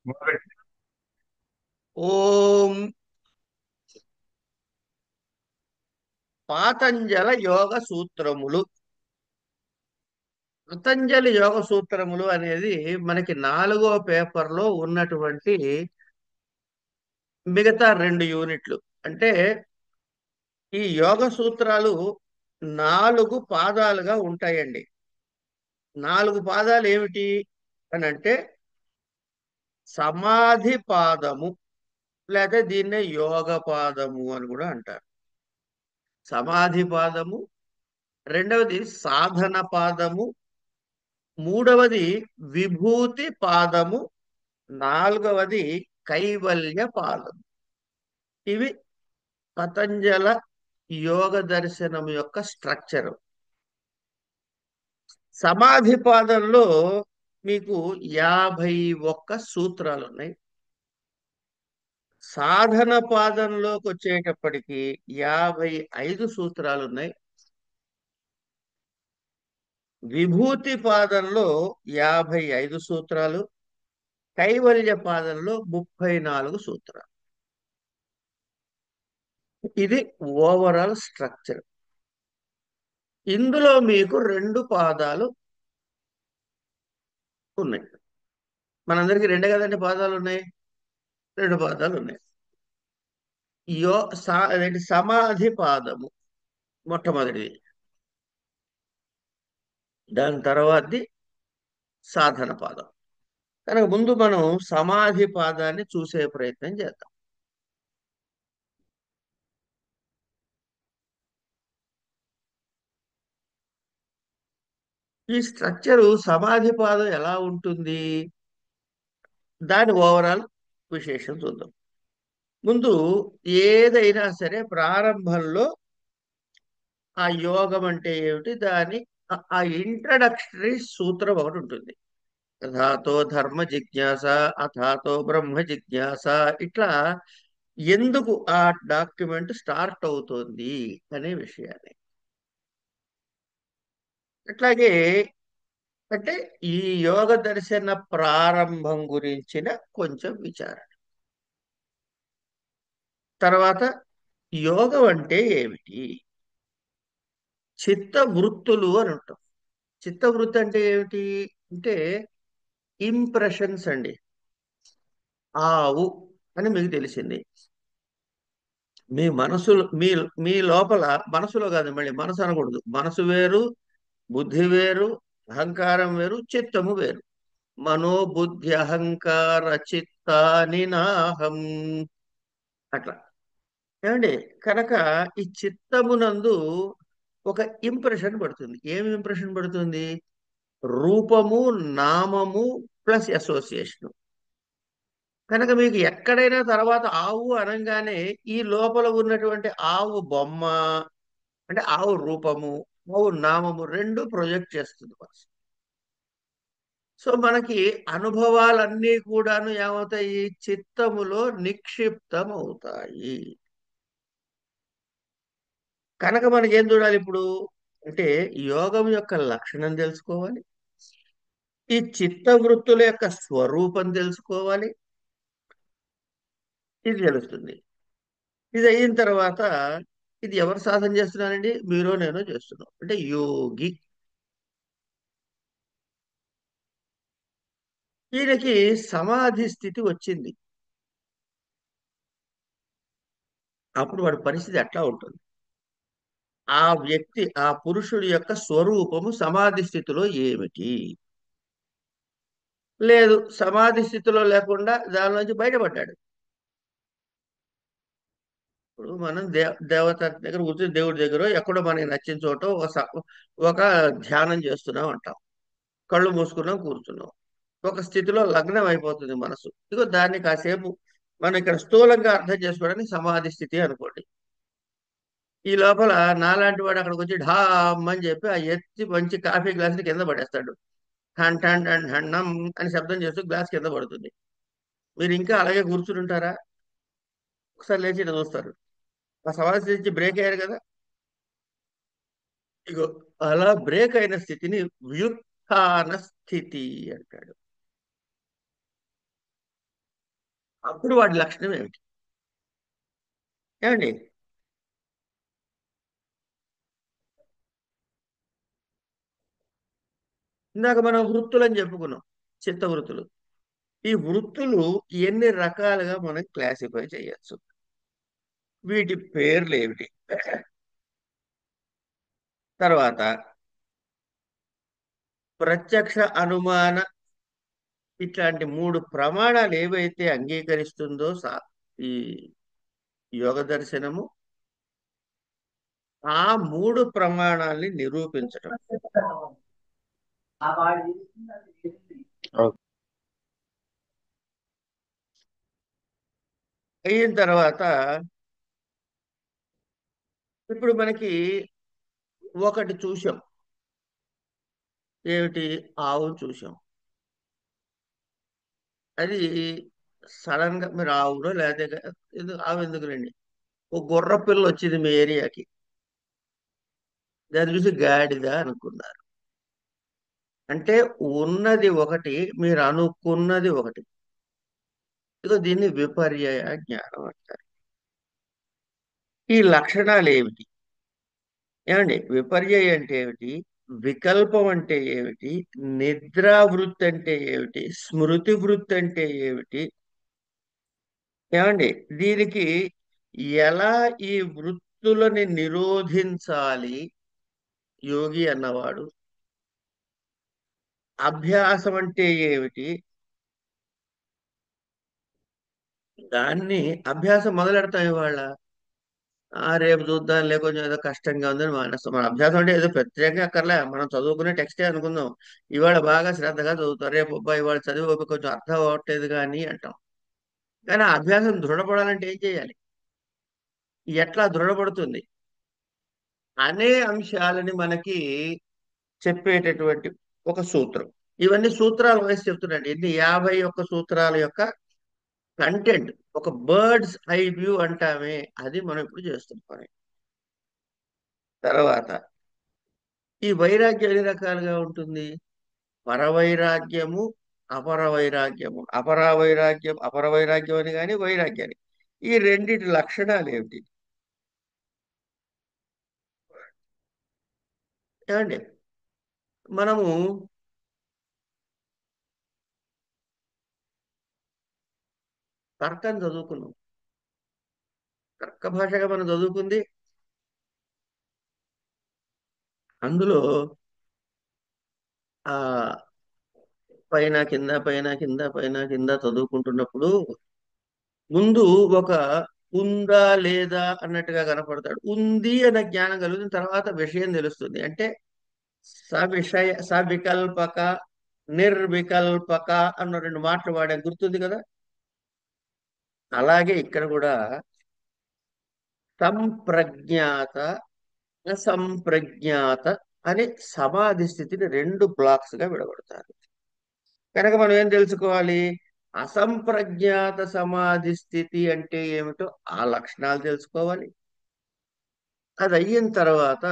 మొదటి ఓం పాతంజల యోగ సూత్రములు. పతంజలి యోగ సూత్రములు అనేది మనకి 4వ పేపర్లో ఉన్నటువంటి మిగతా 2 యూనిట్లు. అంటే ఈ యోగ సూత్రాలు 4 పాదాలుగా ఉంటాయండి. 4 పాదాలు ఏమిటి అని అంటే సమాధి పాదము, లేకపోతే దీన్నే యోగ పాదము అని కూడా అంటారు. సమాధి పాదము, రెండవది సాధన పాదము, మూడవది విభూతి పాదము, నాలుగవది కైవల్య పాదం. ఇవి పతంజల యోగ దర్శనం యొక్క స్ట్రక్చర్. సమాధి పాదంలో మీకు 51 సూత్రాలు ఉన్నాయి. సాధన పాదంలోకి వచ్చేటప్పటికి 55 సూత్రాలు ఉన్నాయి. విభూతి పాదంలో 55 సూత్రాలు, కైవల్య పాదంలో 34 సూత్రాలు. ఇది ఓవరాల్ స్ట్రక్చర్. ఇందులో మీకు 2 పాదాలు ఉన్నాయి. మనందరికి రెండే కదండి పాదాలు ఉన్నాయి. 2 పాదాలు ఉన్నాయి. అదేంటి సమాధి పాదము మొట్టమొదటిది, దాని తర్వాతది సాధన పాదం. కనుక ముందు మనం సమాధి పాదాన్ని చూసే ప్రయత్నం చేద్దాం. ఈ స్ట్రక్చరు సమాధి పాదం ఎలా ఉంటుంది, దాని ఓవరాల్ విశేషం చూద్దాం. ముందు ఏదైనా సరే ప్రారంభంలో ఆ యోగం అంటే ఏమిటి, దాని ఆ ఇంట్రడక్షనరీ సూత్రం ఒకటి ఉంటుంది. అథాతో ధర్మ జిజ్ఞాస, అథాతో బ్రహ్మ జిజ్ఞాస. ఇట్లా ఎందుకు ఆ డాక్యుమెంట్ స్టార్ట్ అవుతోంది అనే విషయాన్ని. అట్లాగే అంటే ఈ యోగ దర్శన ప్రారంభం గురించిన కొంచెం విచారణ. తర్వాత యోగం అంటే ఏమిటి, చిత్త వృత్తులు అని ఉంటాం. చిత్త వృత్తి అంటే ఏమిటి అంటే ఇంప్రెషన్స్ అండి. ఆవు అని మీకు తెలిసింది. మీ మనసులో మీ మీ లోపల, మనసులో కాదు, మళ్ళీ మనసు అనకూడదు. మనసు వేరు, బుద్ధి వేరు, అహంకారం వేరు, చిత్తము వేరు. మనోబుద్ధి అహంకార చిత్తాని నాహం. అట్లా ఏమండి. కనుక ఈ చిత్తమునందు ఒక ఇంప్రెషన్ పడుతుంది. ఏమి ఇంప్రెషన్ పడుతుంది? రూపము, నామము ప్లస్ అసోసియేషన్. కనుక మీకు ఎక్కడైనా తర్వాత ఆవు అనగానే ఈ లోపల ఉన్నటువంటి ఆవు బొమ్మ, అంటే ఆవు రూపము, ఆవు నామము రెండు ప్రొజెక్ట్ చేస్తుంది మనసు. సో మనకి అనుభవాలన్నీ కూడాను ఏమవుతాయి? చిత్తములో నిక్షిప్తం అవుతాయి. కనుక మనకి ఏం చూడాలి ఇప్పుడు అంటే యోగం యొక్క లక్షణం తెలుసుకోవాలి, ఈ చిత్త వృత్తుల యొక్క స్వరూపం తెలుసుకోవాలి. ఇది తెలుస్తుంది. ఇది అయిన తర్వాత ఇది ఎవరు సాధన చేస్తున్నారండి? మీరో నేనో చేస్తున్నాం. అంటే యోగి. ఈయనకి సమాధి స్థితి వచ్చింది. అప్పుడు వాడి పరిస్థితి ఎట్లా ఉంటుంది? ఆ వ్యక్తి, ఆ పురుషుడి యొక్క స్వరూపము సమాధి స్థితిలో ఏమిటి? లేదు, సమాధి స్థితిలో లేకుండా దానిలోంచి బయటపడ్డాడు. ఇప్పుడు మనం దేవత దగ్గర కూర్చొని, దేవుడి దగ్గర ఎక్కడో మనకి నచ్చిన చోట ఒక ధ్యానం చేస్తున్నాం అంటాం. కళ్ళు మూసుకున్నాం, కూర్చున్నాం. ఒక స్థితిలో లగ్నం అయిపోతుంది మనసు. ఇదిగో దాన్ని కాసేపు మనం ఇక్కడ స్థూలంగా అర్థం చేసుకోవడానికి సమాధి స్థితి అనుకోండి. ఈ లోపల నాలాంటి వాడు అక్కడికి వచ్చి ఢామ్ అని చెప్పి ఆ ఎత్తి మంచి కాఫీ గ్లాస్ కింద పడేస్తాడు. టన్ టన్ టన్ టన్నం అని శబ్దం చేస్తూ గ్లాస్ కింద పడుతుంది. మీరు ఇంకా అలాగే కూర్చుని ఉంటారా? ఒకసారి లేచి ఇట్లా చూస్తారు. ఆ సమాధి నుంచి బ్రేక్ అయ్యారు కదా. ఇగో అలా బ్రేక్ అయిన స్థితిని వ్యుత్థాన స్థితి అంటాడు. అప్పుడు వాడి లక్షణం ఏమిటి? ఏమండి? ఇందాక మనం వృత్తులని చెప్పుకున్నాం. చిత్త వృత్తులు. ఈ వృత్తులు ఎన్ని రకాలుగా మనం క్లాసిఫై చేయొచ్చు? వీటి పేర్లు ఏమిటి? తర్వాత ప్రత్యక్ష, అనుమాన, ఇట్లాంటి మూడు ప్రమాణాలు ఏవైతే అంగీకరిస్తుందో ఈ యోగ దర్శనము, ఆ మూడు ప్రమాణాల్ని నిరూపించటం అయిన తర్వాత, ఇప్పుడు మనకి ఒకటి చూసాం. ఏమిటి? ఆవును చూసాం. అది సడన్ గా మీరు ఆవునో లేకపోతే ఆవు ఎందుకులేండి, ఒక గుర్ర పిల్ల వచ్చింది మీ ఏరియాకి. దాన్ని చూసి గాడిద అనుకున్నారు. అంటే ఉన్నది ఒకటి, మీరు అనుకున్నది ఒకటి. ఇదిగో దీన్ని విపర్యయ జ్ఞానం అంటారు. ఈ లక్షణాలు ఏమిటి? ఏమండి, విపర్యయ అంటే ఏమిటి? వికల్పం అంటే ఏమిటి? నిద్రావృత్తి అంటే ఏమిటి? స్మృతి వృత్తి అంటే ఏమిటి? ఏమండి, దీనికి ఎలా ఈ వృత్తులని నిరోధించాలి యోగి అన్నవాడు? అభ్యాసం అంటే ఏమిటి? దాన్ని అభ్యాసం మొదలెడతాం ఇవాళ. రేపు చూద్దాం, కొంచెం ఏదో కష్టంగా ఉందని మానేస్తాం. మన అభ్యాసం అంటే ఏదో ప్రత్యేకంగా అక్కర్లే, మనం చదువుకునే టెక్స్టే అనుకుందాం. ఇవాళ బాగా శ్రద్ధగా చదువుతాం, రేపు అబ్బా ఇవాళ చదివి కొంచెం అర్థం అవ్వట్లేదు కానీ అంటాం. కానీ ఆ అభ్యాసం దృఢపడాలంటే ఏం చేయాలి? ఎట్లా దృఢపడుతుంది అనే అంశాలని మనకి చెప్పేటటువంటి ఒక సూత్రం. ఇవన్నీ సూత్రాల వయసు చెప్తున్నాండి. ఎన్ని 51 సూత్రాల యొక్క కంటెంట్, ఒక బర్డ్స్ ఐ వ్యూ అంటామే, అది మనం ఇప్పుడు చేస్తున్న పని. తర్వాత ఈ వైరాగ్యం ఎన్ని రకాలుగా ఉంటుంది? పరవైరాగ్యము, అపర వైరాగ్యము. అపర వైరాగ్యం అని కానీ వైరాగ్యాన్ని, ఈ రెండిటి లక్షణాలు ఏమిటి? ఏమండి, మనము తర్కం చదువుకున్నాం. తర్క భాషగా మనం చదువుకుంది. అందులో ఆ పైన కింద, పైన కింద, పైన కింద చదువుకుంటున్నప్పుడు ముందు ఒక ఉందా లేదా అన్నట్టుగా కనపడతాడు. ఉంది అన్న జ్ఞానం కలుగుతుంది, తర్వాత విషయం తెలుస్తుంది. అంటే సవికల్పక, నిర్వికల్పక అన్న రెండు మాటలు వాడే గుర్తుంది కదా. అలాగే ఇక్కడ కూడా సంప్రజ్ఞాత, అసంప్రజ్ఞాత అని సమాధి స్థితిని రెండు బ్లాక్స్ గా విడగొడతారు. కనుక మనం ఏం తెలుసుకోవాలి? అసంప్రజ్ఞాత సమాధి స్థితి అంటే ఏమిటో ఆ లక్షణాలు తెలుసుకోవాలి. అది అయిన తర్వాత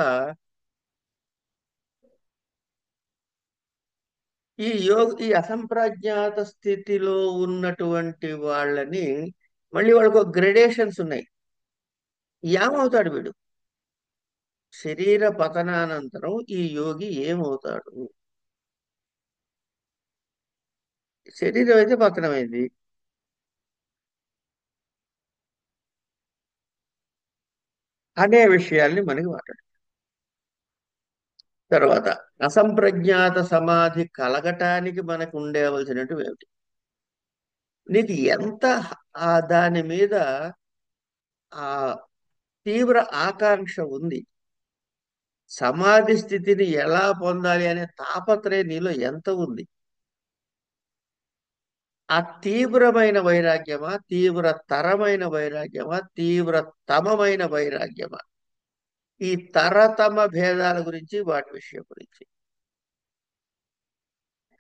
ఈ అసంప్రజ్ఞాత స్థితిలో ఉన్నటువంటి వాళ్ళని, మళ్ళీ వాళ్ళకు గ్రెడేషన్స్ ఉన్నాయి. ఏమవుతాడు వీడు? శరీర పతనానంతరం ఈ యోగి ఏమవుతాడు? శరీరం అయితే పతనమైంది. అనే విషయాల్ని మనకి మాట్లాడు. తర్వాత అసంప్రజ్ఞాత సమాధి కలగటానికి మనకు ఉండవలసినటువంటి ఏమిటి? నీకు ఎంత దాని మీద ఆ తీవ్ర ఆకాంక్ష ఉంది, సమాధి స్థితిని ఎలా పొందాలి అనే తాపత్రయం నీలో ఎంత ఉంది? ఆ తీవ్రమైన వైరాగ్యమా, తీవ్రతరమైన వైరాగ్యమా, తీవ్రతమమైన వైరాగ్యమా? ఈ తరతమ భేదాల గురించి, వాటి విషయం గురించి.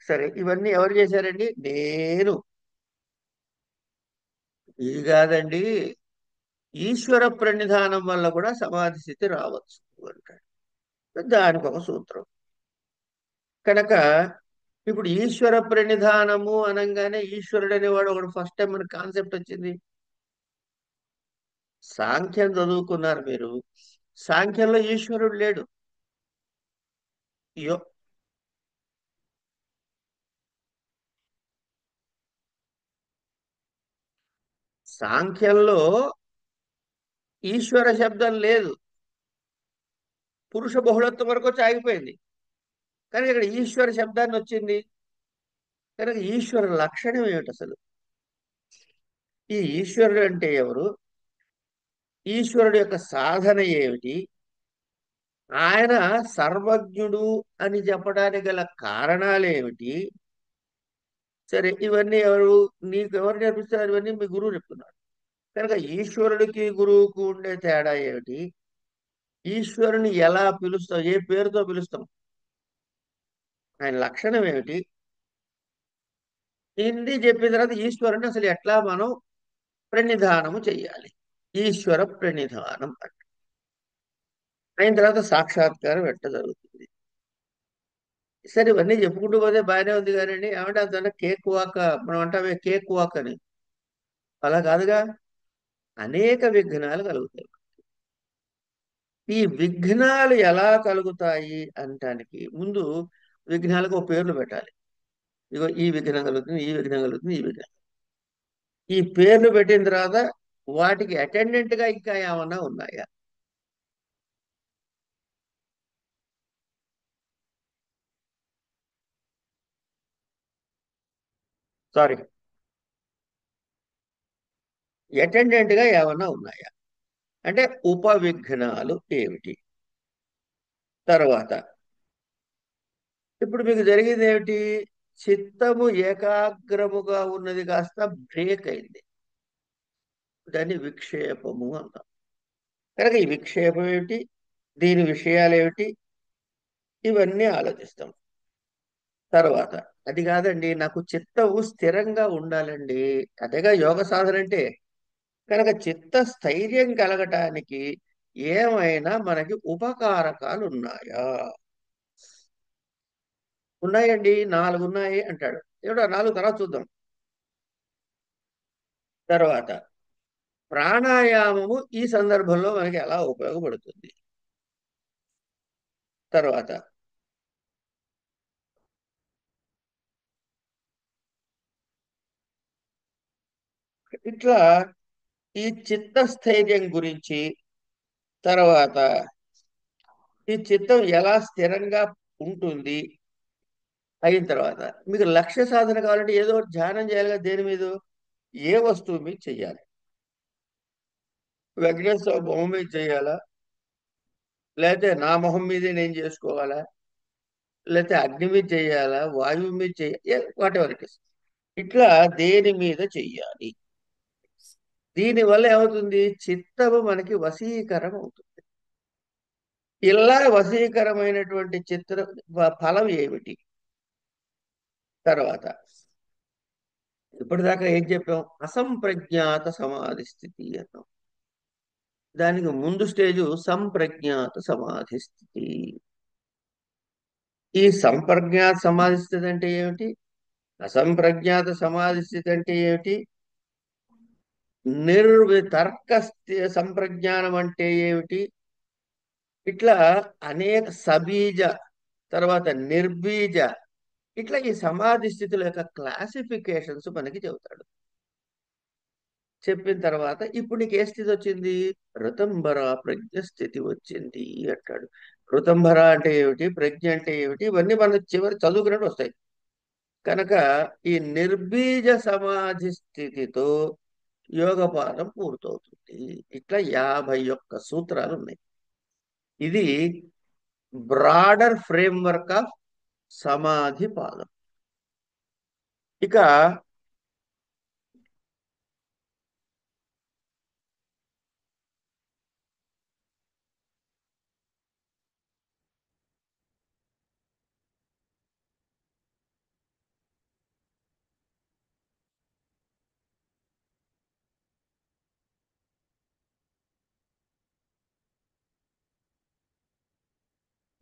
సరే, ఇవన్నీ ఎవరు చేశారండి? నేను. ఇది కాదండి, ఈశ్వర ప్రణిధానం వల్ల కూడా సమాధి స్థితి రావచ్చు అంటాడు. దానికి ఒక సూత్రం. కనుక ఇప్పుడు ఈశ్వర ప్రణిధానము అనంగానే ఈశ్వరుడు అనేవాడు ఒకడు ఫస్ట్ టైం మన కాన్సెప్ట్ వచ్చింది. సాంఖ్యం చదువుకున్నారు మీరు. సాంఖ్యంలో ఈశ్వరుడు లేడు. యో సాంఖ్యంలో ఈశ్వర శబ్దం లేదు. పురుష బహుళత్వం వరకు వచ్చి ఆగిపోయింది. కానీ ఇక్కడ ఈశ్వర శబ్దాన్ని వచ్చింది. కనుక ఈశ్వర లక్షణం ఏమిటి అసలు? ఈ ఈశ్వరుడు అంటే ఎవరు? ఈశ్వరుడు యొక్క సాధన ఏమిటి? ఆయన సర్వజ్ఞుడు అని చెప్పడానికి గల కారణాలు ఏమిటి? సరే, ఇవన్నీ ఎవరు నీకు ఎవరు నేర్పిస్తున్నారు? ఇవన్నీ మీ గురువు చెప్తున్నారు. కనుక ఈశ్వరుడికి గురువుకు ఉండే తేడా ఏమిటి? ఈశ్వరుని ఎలా పిలుస్తాం? ఏ పేరుతో పిలుస్తాం? ఆయన లక్షణం ఏమిటి? ఇన్ని చెప్పిన తర్వాత ఈశ్వరుని అసలు ఎట్లా మనం ప్రణిధానము చెయ్యాలి? ఈశ్వర ప్రణిధానం అయిన తర్వాత సాక్షాత్కారం ఎట్ట జరుగుతుంది? సరే, ఇవన్నీ చెప్పుకుంటూ పోతే బాగానే ఉంది కానండి, ఏమంటే అంత కేక్ వాక్, మనం అంటామే కేక్ వాక్ అని. అలా కాదుగా. అనేక విఘ్నాలు కలుగుతాయి. ఈ విఘ్నాలు ఎలా కలుగుతాయి అనటానికి ముందు విఘ్నాలకు ఒక పేర్లు పెట్టాలి. ఇగో ఈ విఘ్నం కలుగుతుంది, ఈ విఘ్నం కలుగుతుంది, ఈ విఘ్నం. ఈ పేర్లు పెట్టిన తర్వాత వాటికి అటెండెంట్ గా ఇంకా ఏమన్నా ఉన్నాయా? సారీ, అటెండెంట్ గా ఏమన్నా ఉన్నాయా? అంటే ఉపవిఘ్నాలు ఏమిటి? తర్వాత ఇప్పుడు మీకు జరిగింది ఏమిటి? చిత్తము ఏకాగ్రముగా ఉన్నది కాస్త బ్రేక్ అయింది. దాన్ని విక్షేపము అంటాం. కనుక ఈ విక్షేపం ఏమిటి? దీని విషయాలు ఏమిటి? ఇవన్నీ ఆలోచిస్తాం. తర్వాత అది కాదండి, నాకు చిత్తము స్థిరంగా ఉండాలండి. అదేగా యోగ సాధన అంటే. కనుక చిత్త స్థైర్యం కలగటానికి ఏమైనా మనకి ఉపకారకాలు ఉన్నాయా? ఉన్నాయండి, 4 ఉన్నాయి అంటాడు. ఏమిటో 4 తర్వాత చూద్దాం. తర్వాత ప్రాణాయామము ఈ సందర్భంలో మనకి ఎలా ఉపయోగపడుతుంది? తర్వాత ఇట్లా ఈ చిత్తస్థైర్యం గురించి, తర్వాత ఈ చిత్తం ఎలా స్థిరంగా ఉంటుంది అయిన తర్వాత మీకు లక్ష్య సాధన కావాలంటే ఏదో ఒకటి ధ్యానం చేయాలి కదా. దేని మీద? ఏ వస్తువు మీద చెయ్యాలి? వెంకటేశ్వర బొమ్మ మీద చేయాలా? లేకపోతే నా మొహం మీదే నేను చేసుకోవాలా? లేకపోతే అగ్ని మీద చేయాలా? వాయువు మీద చేయాలి? What ever it is. ఇట్లా దేని మీద చెయ్యాలి? దీనివల్ల ఏమవుతుంది? చిత్తము మనకి వశీకరం అవుతుంది. ఇలా వశీకరమైనటువంటి ఫలం ఏమిటి? తర్వాత ఇప్పటిదాకా ఏం చెప్పాం? అసంప్రజ్ఞాత సమాధి స్థితి అన్నాం. దానికి ముందు స్టేజు సంప్రజ్ఞాత సమాధి స్థితి. ఈ సంప్రజ్ఞాత సమాధి స్థితి అంటే ఏమిటి? అసంప్రజ్ఞాత సమాధి స్థితి అంటే ఏమిటి? నిర్వితర్క సంప్రజ్ఞానం అంటే ఏమిటి? ఇట్లా అనేక సబీజ, తర్వాత నిర్బీజ, ఇట్లా ఈ సమాధి స్థితుల యొక్క క్లాసిఫికేషన్స్ మనకి చెబుతాడు. చెప్పిన తర్వాత ఇప్పుడు నీకు ఏ స్థితి వచ్చింది? ఋతంభర ప్రజ్ఞ స్థితి వచ్చింది అంటాడు. ఋతంభర అంటే ఏమిటి? ప్రజ్ఞ అంటే ఏమిటి? ఇవన్నీ మన చివరి చదువుకున్నట్టు వస్తాయి. కనుక ఈ నిర్బీజ సమాధి స్థితితో యోగపాదం పూర్తవుతుంది. ఇట్లా 51 సూత్రాలు ఉన్నాయి. ఇది బ్రాడర్ ఫ్రేమ్వర్క్ ఆఫ్ సమాధి పాదం. ఇక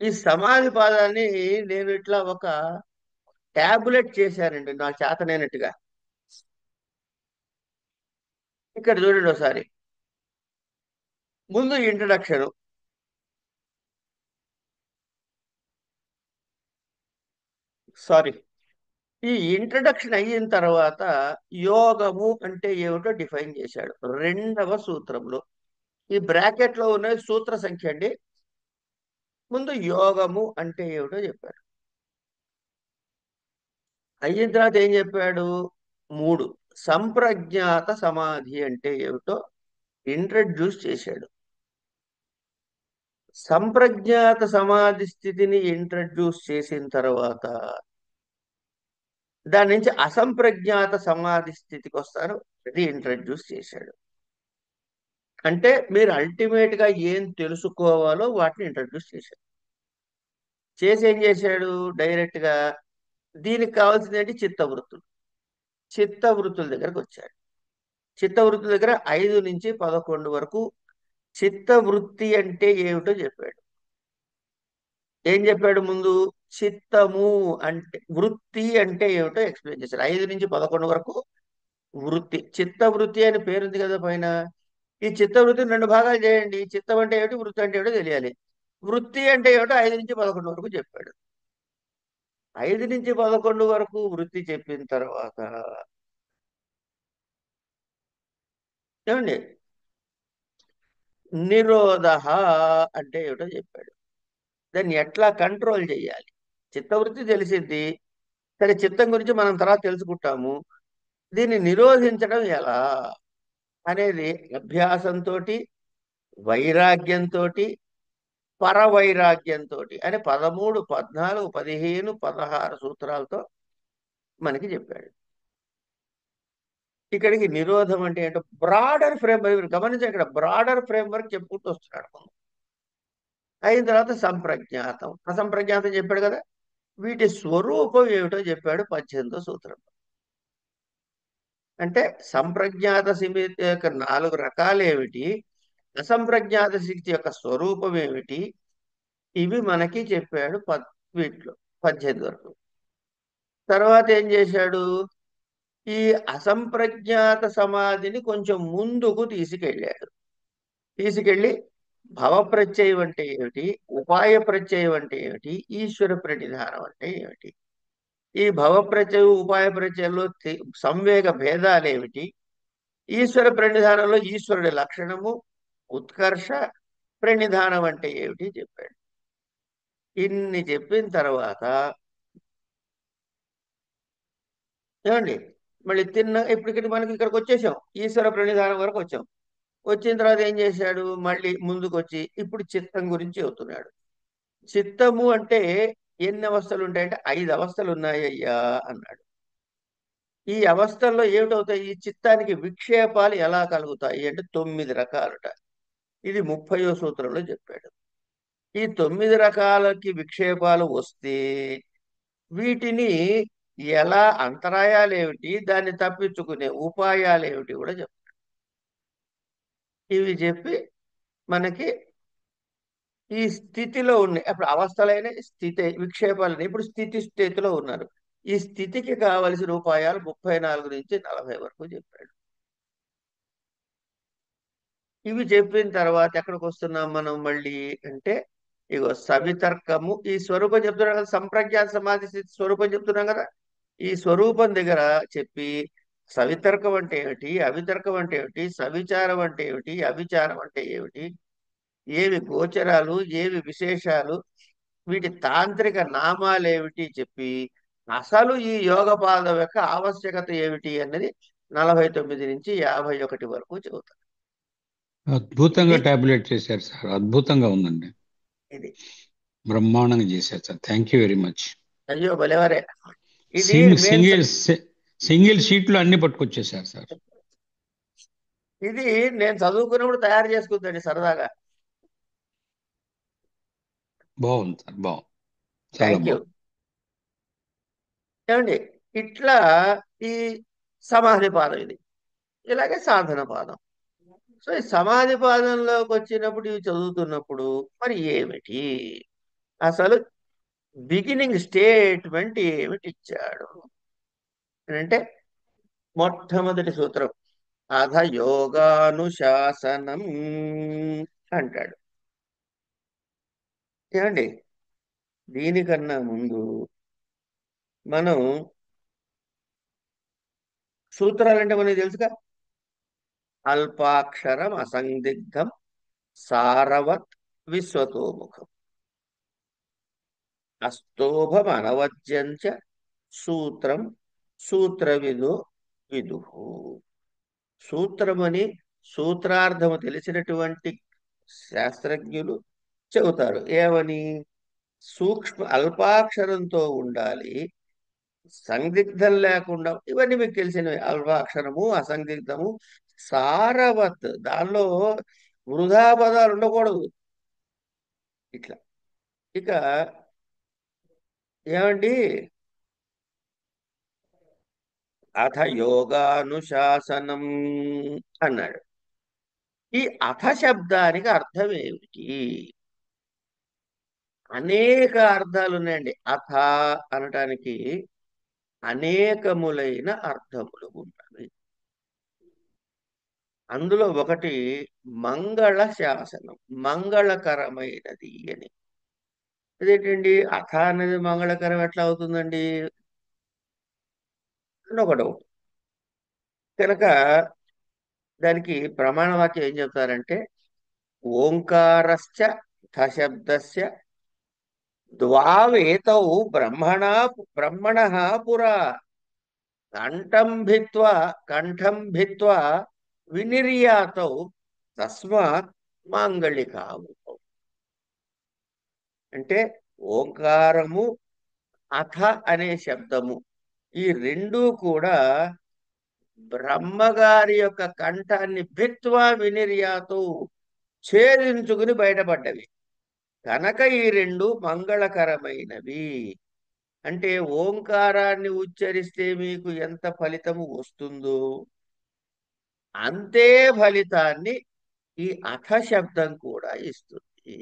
ఈ సమాధి పాదాన్ని నేను ఇట్లా ఒక ట్యాబులెట్ చేశానండి నా చేతనైనట్టుగా. ఇక్కడ చూడండి ఒకసారి. ముందు ఇంట్రడక్షన్, సారీ, ఈ ఇంట్రడక్షన్ అయిన తర్వాత యోగము అంటే ఏమిటో డిఫైన్ చేశాడు రెండవ సూత్రంలో. ఈ బ్రాకెట్ లో ఉన్న సూత్ర సంఖ్య అండి. ముందు యోగము అంటే ఏమిటో చెప్పాడు. అయిన తర్వాత ఏం చెప్పాడు? మూడు, సంప్రజ్ఞాత సమాధి అంటే ఏమిటో ఇంట్రడ్యూస్ చేశాడు. సంప్రజ్ఞాత సమాధి స్థితిని ఇంట్రడ్యూస్ చేసిన తర్వాత దాని నుంచి అసంప్రజ్ఞాత సమాధి స్థితికి వస్తారు, అది ఇంట్రడ్యూస్ చేశాడు. అంటే మీరు అల్టిమేట్ గా ఏం తెలుసుకోవాలో వాటిని ఇంట్రడ్యూస్ చేశాడు. చేసి ఏం చేశాడు? డైరెక్ట్ గా దీనికి కావాల్సింది ఏంటి? చిత్తవృత్తులు. చిత్తవృత్తుల దగ్గరకు వచ్చాడు. చిత్తవృత్తుల దగ్గర 5 నుంచి 11 వరకు చిత్తవృత్తి అంటే ఏమిటో చెప్పాడు. ఏం చెప్పాడు? ముందు చిత్తము అంటే, వృత్తి అంటే ఏమిటో ఎక్స్ప్లెయిన్ చేశాడు. 5 నుంచి 11 వరకు వృత్తి. చిత్తవృత్తి అని పేరుంది కదా పైన. ఈ చిత్తవృత్తిని 2 భాగాలు చేయండి. చిత్తం అంటే ఏమిటి, వృత్తి అంటే ఏమిటో తెలియాలి. వృత్తి అంటే ఏమిటో 5 నుంచి 11 వరకు చెప్పాడు. 5 నుంచి 11 వరకు వృత్తి చెప్పిన తర్వాత ఏమండి, నిరోధ అంటే ఏమిటో చెప్పాడు. దాన్ని ఎట్లా కంట్రోల్ చేయాలి. చిత్తవృత్తి తెలిసింది, సరే చిత్తం గురించి మనం తర్వాత తెలుసుకుంటాము. దీన్ని నిరోధించడం ఎలా అనేది అభ్యాసంతో, వైరాగ్యంతో, పరవైరాగ్యంతో అని 13, 14, 15, 16 సూత్రాలతో మనకి చెప్పాడు. ఇక్కడికి నిరోధం అంటే ఏంటో బ్రాడర్ ఫ్రేమ్ వర్క్ గమనించి, ఇక్కడ బ్రాడర్ ఫ్రేమ్ వర్క్ చెప్పుకుంటూ వస్తున్నాడు. అయిన తర్వాత సంప్రజ్ఞాతం, అసంప్రజ్ఞాతం చెప్పాడు కదా. వీటి స్వరూపం ఏమిటో చెప్పాడు 18వ సూత్రం. అంటే సంప్రజ్ఞాత స్థితి యొక్క 4 రకాలు ఏమిటి, అసంప్రజ్ఞాత స్థితి యొక్క స్వరూపం ఏమిటి, ఇవి మనకి చెప్పాడు వీటిలో 18 వరకు. తర్వాత ఏం చేశాడు? ఈ అసంప్రజ్ఞాత సమాధిని కొంచెం ముందుకు తీసుకెళ్ళాడు. తీసుకెళ్ళి భవ ప్రత్యయం అంటే ఏమిటి, ఉపాయ ప్రత్యయం అంటే ఏమిటి, ఈశ్వర ప్రణిధానం అంటే ఏమిటి, ఈ భవ ప్రత్యయం ఉపాయ ప్రత్యయంలో సంవేగ భేదాలు ఏమిటి, ఈశ్వర ప్రణిధానంలో ఈశ్వరుడి లక్షణము, ఉత్కర్ష, ప్రణిధానం అంటే ఏమిటి చెప్పాడు. ఇన్ని చెప్పిన తర్వాత ఏమండి, మళ్ళీ ఇప్పుడు మనకి ఇక్కడికి వచ్చేసాం, ఈశ్వర ప్రణిధానం వరకు వచ్చాం. వచ్చిన తర్వాత ఏం చేశాడు? మళ్ళీ ముందుకు వచ్చి ఇప్పుడు చిత్తం గురించి చెబుతున్నాడు. చిత్తము అంటే ఎన్ని అవస్థలు ఉంటాయంటే 5 అవస్థలు ఉన్నాయ్యా అన్నాడు. ఈ అవస్థల్లో ఏమిటవుతాయి? ఈ చిత్తానికి విక్షేపాలు ఎలా కలుగుతాయి అంటే 9 రకాలుట. ఇది 30వ సూత్రంలో చెప్పాడు. ఈ 9 రకాలకి విక్షేపాలు వస్తే వీటిని ఎలా, అంతరాయాలు ఏమిటి, దాన్ని తప్పించుకునే ఉపాయాలు ఏమిటి కూడా చెప్పాడు. ఇవి చెప్పి మనకి ఈ స్థితిలో ఉన్నాయి. అప్పుడు అవస్థలైన స్థితి విక్షేపాలని ఇప్పుడు స్థితిలో ఉన్నారు. ఈ స్థితికి కావలసిన ఉపాయాలు 34 నుంచి 40 వరకు చెప్పాడు. ఇవి చెప్పిన తర్వాత ఎక్కడికి వస్తున్నాం మనం మళ్ళీ అంటే, ఇగో సవితర్కము, ఈ స్వరూపం చెప్తున్నాం కదా, సంప్రజ్ఞాత సమాధి స్థితి స్వరూపం చెప్తున్నాం కదా. ఈ స్వరూపం దగ్గర చెప్పి సవితర్కం అంటే ఏమిటి, అవితర్కం అంటే ఏమిటి, సవిచారం అంటే ఏమిటి, అవిచారం అంటే ఏమిటి, ఏవి గోచరాలు, ఏవి విశేషాలు, వీటి తాంత్రిక నామాలు ఏమిటి చెప్పి అసలు ఈ యోగపాదం యొక్క ఆవశ్యకత ఏమిటి అన్నది 49 నుంచి 51 వరకు చెబుతారు. అద్భుతంగా ఇది టాబ్లెట్ చేశారు సార్. అద్భుతంగా ఉందండి. ఇది బ్రహ్మాండంగా చేశారు sir. Thank you very much. అయ్యో భలేవారే. ఇది మెయిన్. సింగిల్ సింగిల్ షీట్ లో అన్ని పట్టుకొచ్చేసారు సార్. ఇది నేను చదువుకున్నప్పుడు తయారు చేసుకుందండి సరదాగా. బాగుంది సార్, బాగుంది, చాలా థ్యాంక్ యూ. బాగుంది. ఏమండి, ఇట్లా ఈ సమాధి పాదం ఇది, ఇలాగే సాధన పాదం. సో ఈ సమాధి పాదంలోకి వచ్చినప్పుడు ఇవి చదువుతున్నప్పుడు మరి ఏమిటి అసలు బిగినింగ్ స్టేట్మెంట్ ఏమిటి ఇచ్చాడు అంటే మొట్టమొదటి సూత్రం అధ యోగానుశాసనం అంటాడు. ఏమండి, దీనికన్నా ముందు మనం సూత్రాలంటే మనకి తెలుసుగా, అల్పాక్షరం అసందిగ్ధం సారవత్ విశ్వతోముఖం అస్తోభం అనవద్యంచ సూత్రం సూత్రవిదో విదుహు. సూత్రమని సూత్రార్థము తెలిసినటువంటి శాస్త్రజ్ఞులు చెబుతారు. ఏమని? సూక్ష్మ అల్పాక్షరంతో ఉండాలి, సందిగ్ధం లేకుండా, ఇవన్నీ మీకు తెలిసినవి. అల్పాక్షరము అసందిగ్ధము సారవత్, దానిలో వృధా పదాలు ఉండకూడదు. ఇట్లా ఇక ఏమండి, అథ యోగానుశాసనం అన్నాడు. ఈ అథ శబ్దానికి అర్థం ఏమిటి? అనేక అర్థాలు ఉన్నాయండి. అథ అనటానికి అనేకములైన అర్థములు ఉన్నవి. అందులో ఒకటి మంగళ శాసనం, మంగళకరమైనది అని. అదేంటండి, అథ అనేది మంగళకరం ఎట్లా అవుతుందండి అని ఒక డౌట్. కనుక దానికి ప్రమాణ వాక్యం ఏం చెప్తారంటే, ఓంకారశ్చ థశబ్దస్య ద్వావేతౌ బ్రహ్మణః పురా కంఠం భిత్వా వినిర్యాతౌ తస్మాత్ మాంగళికావు. అంటే ఓంకారము అథ అనే శబ్దము, ఈ రెండూ కూడా బ్రహ్మగారి యొక్క కంఠాన్ని భిత్వా వినిర్యాతు, ఛేదించుకుని బయటపడ్డవి. కనుక ఈ రెండు మంగళకరమైనవి. అంటే ఓంకారాన్ని ఉచ్చరిస్తే మీకు ఎంత ఫలితము వస్తుందో అంతే ఫలితాన్ని ఈ అథ శబ్దం కూడా ఇస్తుంది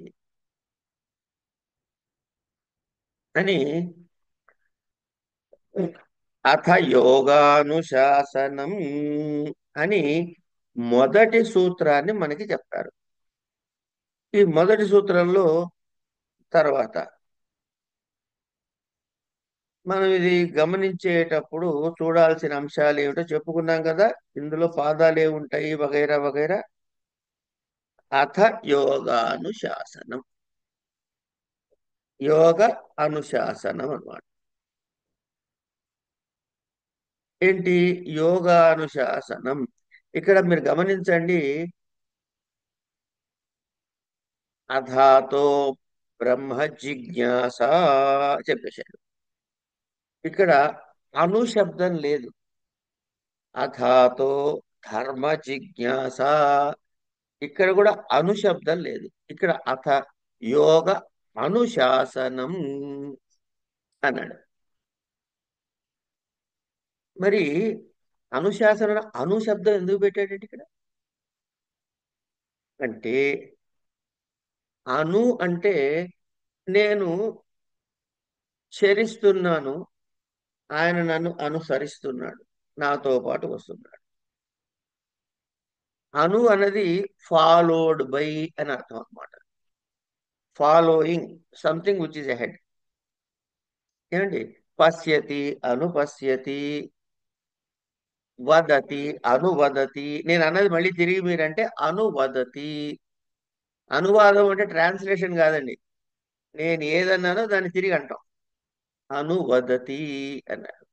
అని. అథ యోగానుశాసనం అని మొదటి సూత్రాన్ని మనకి చెప్తారు. ఈ మొదటి సూత్రంలో తర్వాత మనం ఇది గమనించేటప్పుడు చూడాల్సిన అంశాలు ఏమిటో చెప్పుకున్నాం కదా. ఇందులో పాదాలు ఏముంటాయి, వగైరా వగైరా. అథ యోగానుశాసనం, యోగ అనుశాసనం అన్నమాట. ఏంటి యోగానుశాసనం? ఇక్కడ మీరు గమనించండి, అథాతో బ్రహ్మ జిజ్ఞాస చెప్పేశాడు. ఇక్కడ అను శబ్దం లేదు. అథాతో ధర్మ జిజ్ఞాస, ఇక్కడ కూడా అను శబ్దం లేదు. ఇక్కడ అథ యోగ అనుశాసనం అన్నాడు. మరి అనుశాసన అను శబ్దం ఎందుకు పెట్టాడంటే ఇక్కడ? అంటే అను అంటే నేను చరిస్తున్నాను, ఆయన నన్ను అనుసరిస్తున్నాడు, నాతో పాటు వస్తున్నాడు. అను అన్నది ఫాలోడ్ బై అని అర్థం అన్నమాట. Following something which is ahead. ఏమండి, పశ్యతి అనుపశ్యతి, వదతి అనువదతి. నేను అన్నది మళ్ళీ తిరిగి మీరంటే అనువదతి. అనువాదం అంటే ట్రాన్స్లేషన్ కాదండి. నేను ఏదన్నానో దాన్ని తిరిగి అంటాం. అనువదతి అన్నారు.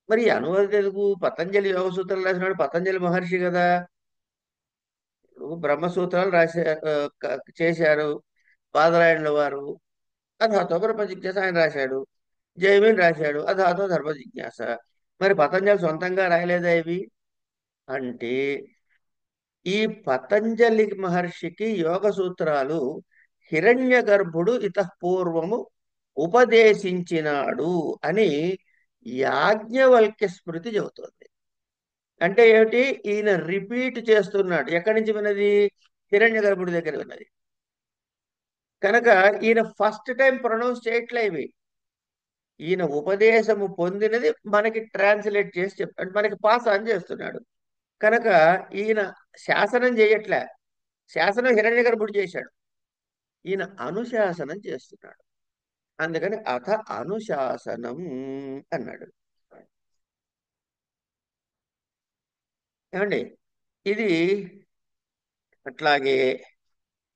మరి ఈ అనువదతి ఎందుకు? పతంజలి యోగ సూత్రాలు రాసినాడు పతంజలి మహర్షి కదా. ఇప్పుడు బ్రహ్మసూత్రాలు చేశారు బాదరాయణుల వారు. అథాతో బ్రహ్మ జిజ్ఞాస ఆయన రాశాడు. జైమిని రాశాడు అథాతో ధర్మ జిజ్ఞాస. మరి పతంజలి సొంతంగా రాయలేదా ఇవి అంటే? ఈ పతంజలి మహర్షికి యోగ సూత్రాలు హిరణ్య గర్భుడు ఇతపూర్వము ఉపదేశించినాడు అని యాజ్ఞవల్క్య స్మృతి చెబుతోంది. అంటే ఏమిటి? ఈయన రిపీట్ చేస్తున్నాడు. ఎక్కడి నుంచి విన్నది? హిరణ్య గర్భుడి దగ్గర విన్నది. కనుక ఈయన ఫస్ట్ టైం ప్రొనౌన్స్ చేయట్లే ఇవి. ఈయన ఉపదేశము పొందినది మనకి ట్రాన్స్లేట్ చేసి చెప్తాడు, మనకి పాస్ ఆన్ చేస్తున్నాడు. కనుక ఈయన శాసనం చేయట్లే, శాసనం హిరణ్యగర్భుడు చేశాడు, ఈయన అనుశాసనం చేస్తున్నాడు. అందుకని అథ అనుశాసనం అన్నాడు. ఏమండి, ఇది అట్లాగే